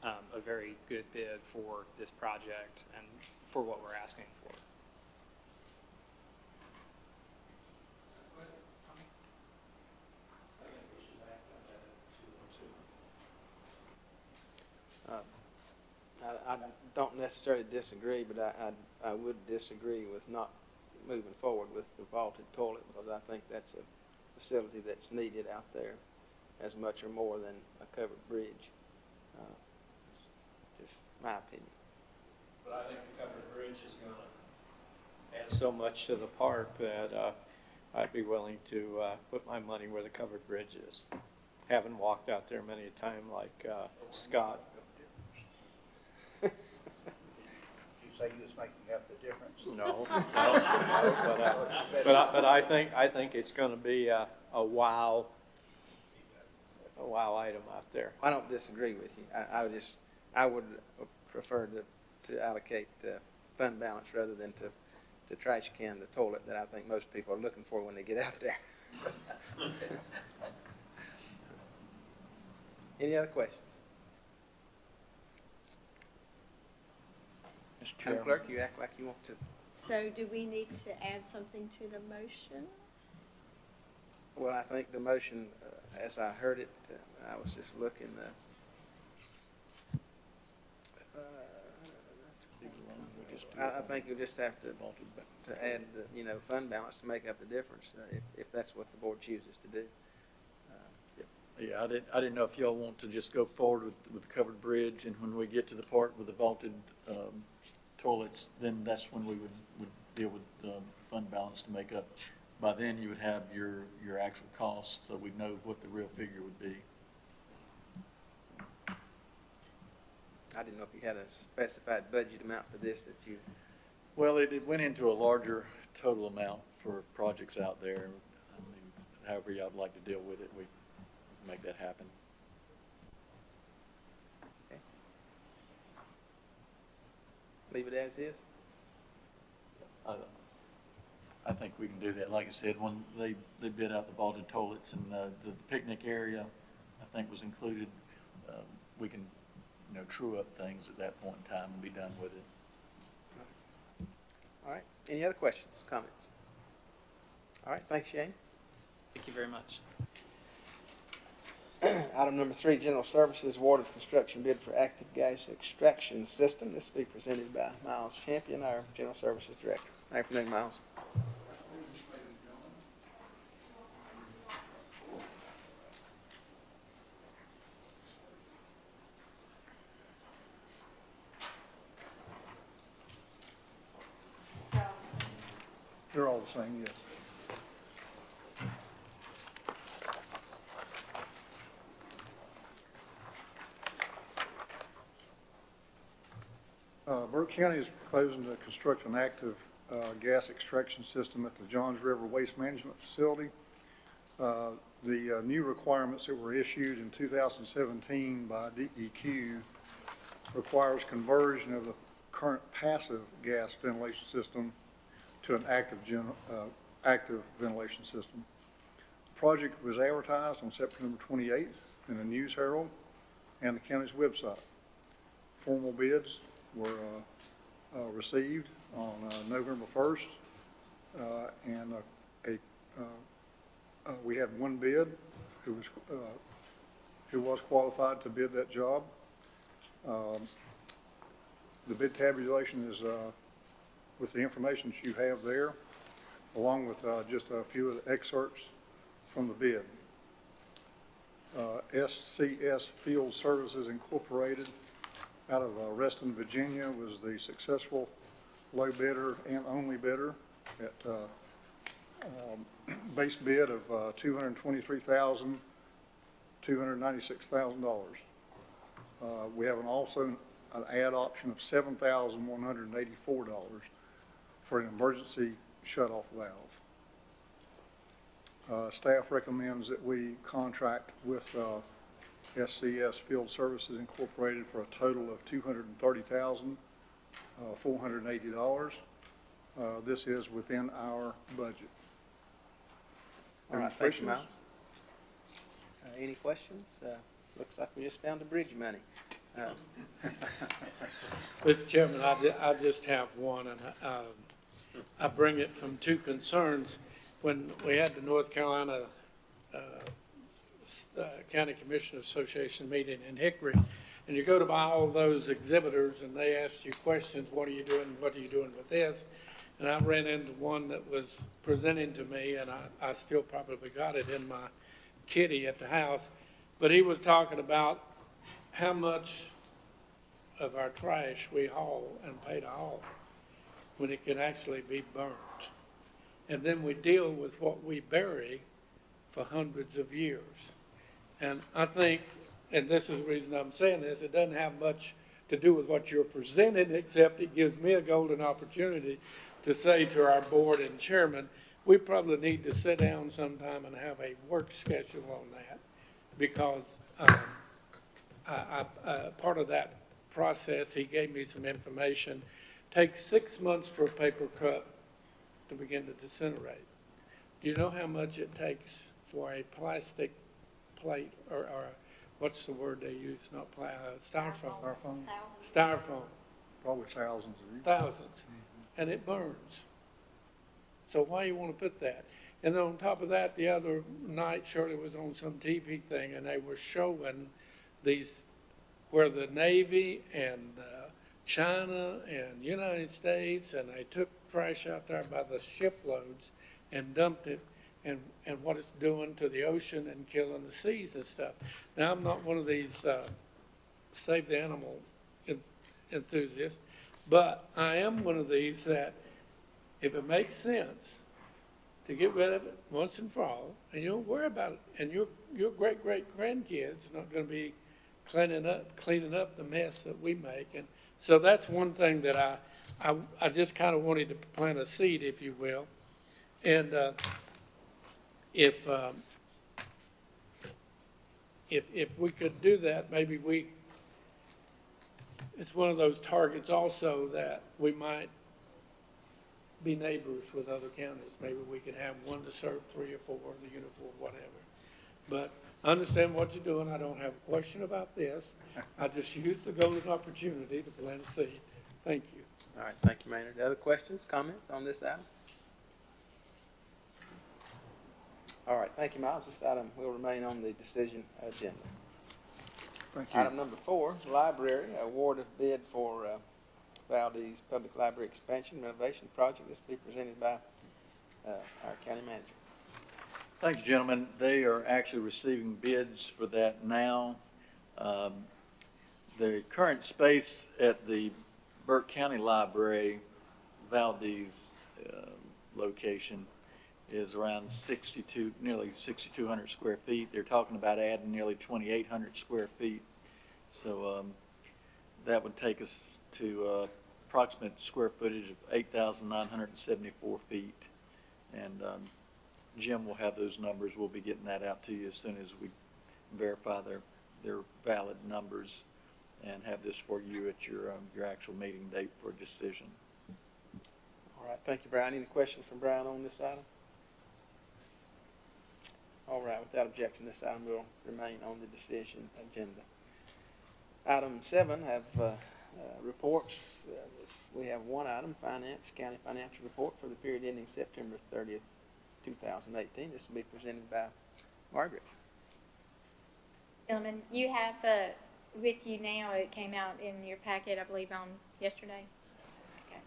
a very good bid for this project and for what we're asking for. I don't necessarily disagree, but I would disagree with not moving forward with the vaulted toilet, because I think that's a facility that's needed out there as much or more than a covered bridge. It's just my opinion. But I think the covered bridge is going to add so much to the park that I'd be willing to put my money where the covered bridge is. Haven't walked out there many a time like Scott. Say you was making up the difference. No, but I think it's going to be a wow a wow item out there. I don't disagree with you. I would prefer to allocate fund balance rather than to trash can the toilet that I think most people are looking for when they get out there. Any other questions? Mr. Madam Chairman. Clerk, you act like you want to. So do we need to add something to the motion? Well, I think the motion, as I heard it, I was just looking, I think you'll just have to add, fund balance to make up the difference, if that's what the board chooses to do. Yeah, I didn't know if y'all want to just go forward with the covered bridge, and when we get to the part with the vaulted toilets, then that's when we would deal with fund balance to make up. By then, you would have your actual costs, so we'd know what the real figure would be. I didn't know if you had a specified budget amount for this that you, Well, it went into a larger total amount for projects out there. I mean, however y'all would like to deal with it, we can make that happen. leave it as is? I think we can do that. Like I said, when they bid out the vaulted toilets and the picnic area, I think was included, we can, true up things at that point in time and be done with it. All right, any other questions, comments? All right, thanks, Shane. Thank you very much. Item number 3, General Services, Water Construction Bid for Active Gas Extraction System. This will be presented by Miles Champion, our General Services Director. Afternoon, Miles. They're all the same, yes. Burke County is proposing to construct an active gas extraction system at the Johns River Waste Management Facility. The new requirements that were issued in 2017 by DEQ requires conversion of the current passive gas ventilation system to an active ventilation system. The project was advertised on September 28th in the News Herald and the county's website. Formal bids were received on November 1st, and we had one bid who was qualified to bid that job. The bid tabulation is with the information that you have there, along with just a few of the excerpts from the bid. SCS Field Services Incorporated out of Reston, Virginia was the successful low bidder and only bidder at base bid of $223,296,000. We have also an add option of $7,184 for an emergency shutoff valve. Staff recommends that we contract with SCS Field Services Incorporated for a total of $230,480. This is within our budget. All right, thank you, Miles. Any questions? Looks like we just found the bridge money. Mr. Chairman, I just have one, and I bring it from two concerns. When we had the North Carolina County Commissioner Association meeting in Hickory, and you go to buy all those exhibitors, and they ask you questions, what are you doing with this? And I ran into one that was presenting to me, and I still probably got it in my kitty at the house, but he was talking about how much of our trash we haul and pay to haul when it can actually be burnt. And then we deal with what we bury for hundreds of years. And I think, and this is the reason I'm saying this, it doesn't have much to do with what you're presenting, except it gives me a golden opportunity to say to our board and chairman, we probably need to sit down sometime and have a work schedule on that because, part of that process, he gave me some information, takes 6 months for a paper cup to begin to disintegrate. Do you know how much it takes for a plastic plate, or what's the word they use, not styrofoam? Styrofoam, Styrofoam, probably thousands of you. thousands, and it burns. So why you want to put that? And then on top of that, the other night, Shirley was on some TV thing, and they were showing these, where the Navy and China and United States, and they took trash out there by the shiploads and dumped it, and what it's doing to the ocean and killing the seas and stuff. Now, I'm not one of these save the animal enthusiasts, but I am one of these that, if it makes sense to get rid of it once and for all, and you don't worry about it, and your great-great-grandkids not gonna be cleaning up the mess that we make. And so that's one thing that I just kind of wanted to plant a seed, if you will. And if we could do that, maybe it's one of those targets also that we might be neighbors with other counties. Maybe we could have one to serve 3 or 4, the uniform, whatever. But I understand what you're doing. I don't have a question about this. I just used the golden opportunity to plant a seed. Thank you. All right, thank you, Maynard. Other questions, comments on this item? All right, thank you, Miles. This item will remain on the decision agenda. Thank you. Item number 4, library, award of bid for Valdez Public Library Expansion Renovation Project. This will be presented by our county manager. Thank you, gentlemen. They are actually receiving bids for that now. The current space at the Burke County Library, Valdez location, is around nearly 6,200 square feet. They're talking about adding nearly 2,800 square feet. So that would take us to approximate square footage of 8,974 feet. And Jim will have those numbers. We'll be getting that out to you as soon as we verify their valid numbers and have this for you at your actual meeting date for a decision. All right, thank you, Brian. Any questions from Brian on this item? All right, without objection, this item will remain on the decision agenda. Item 7 have reports. We have one item, county financial report for the period ending September 30th, 2018. This will be presented by Margaret. Gentlemen, you have with you now, it came out in your packet, I believe, on yesterday. Okay.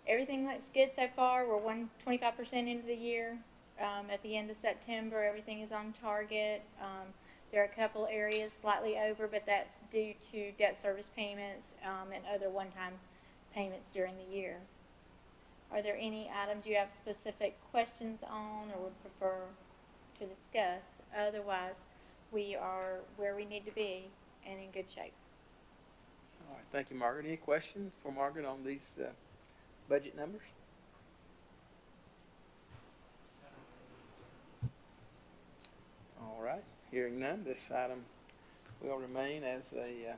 Everything looks good so far. We're 25% into the year. At the end of September, everything is on target. There are a couple areas slightly over, but that's due to debt service payments and other one-time payments during the year. Are there any items you have specific questions on or would prefer to discuss? Otherwise, we are where we need to be and in good shape. All right, thank you, Margaret. Any questions for Margaret on these budget numbers? All right, hearing none, this item will remain as a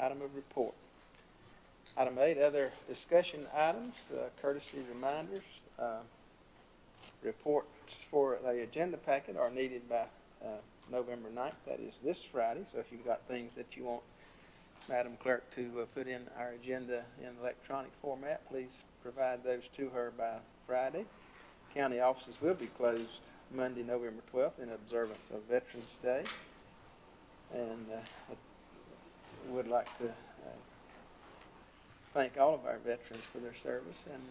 item of report. Item 8, other discussion items, courtesy reminders. Reports for the agenda packet are needed by November 9th, that is this Friday. So if you've got things that you want Madam Clerk to put in our agenda in electronic format, please provide those to her by Friday. County offices will be closed Monday, November 12th in observance of Veterans Day. And I would like to thank all of our veterans for their service, and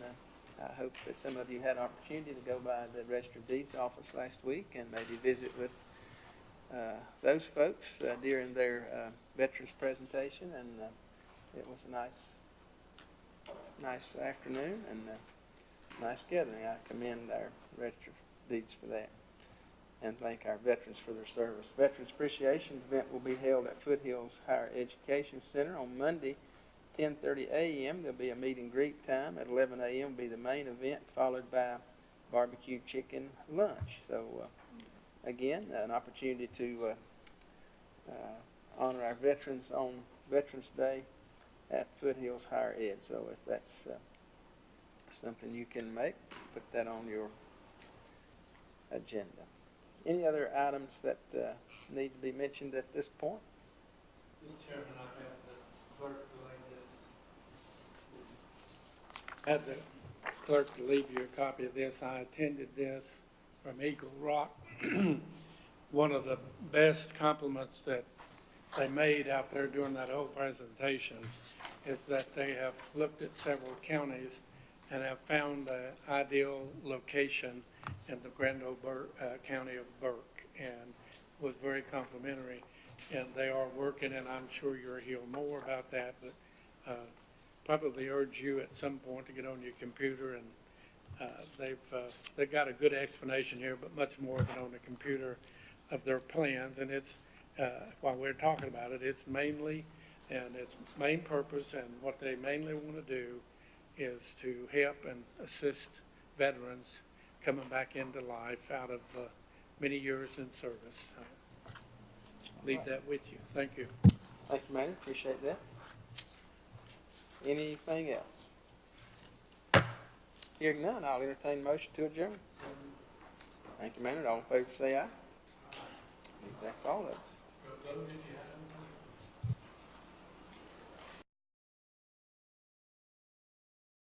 I hope that some of you had an opportunity to go by the Register of Deeds office last week and maybe visit with those folks during their veterans presentation, and it was a nice afternoon and a nice gathering. I commend our Register of Deeds for that and thank our veterans for their service. Veterans Appreciation event will be held at Foothills Higher Education Center on Monday, 10:30 a.m. There'll be a meet and greet time. At 11 a.m. will be the main event, followed by barbecue chicken lunch. So again, an opportunity to honor our veterans on Veterans Day at Foothills Higher Ed. So if that's something you can make, put that on your agenda. Any other items that need to be mentioned at this point? Mr. Chairman, I had the clerk to leave you a copy of this. I attended this from Eagle Rock. One of the best compliments that they made out there during that whole presentation is that they have looked at several counties and have found the ideal location in the Grand Old County of Burke, and was very complimentary. And they are working, and I'm sure you'll hear more about that, but probably urge you at some point to get on your computer, and they've got a good explanation here, but much more than on the computer of their plans. And it's while we're talking about it, it's mainly, and its main purpose and what they mainly want to do is to help and assist veterans coming back into life out of many years in service. Leave that with you. Thank you. Thank you, Manny. Appreciate that. Anything else? Hearing none, I'll entertain a motion to adjourn. Thank you, Manny. All in favor, say aye. That's all of us.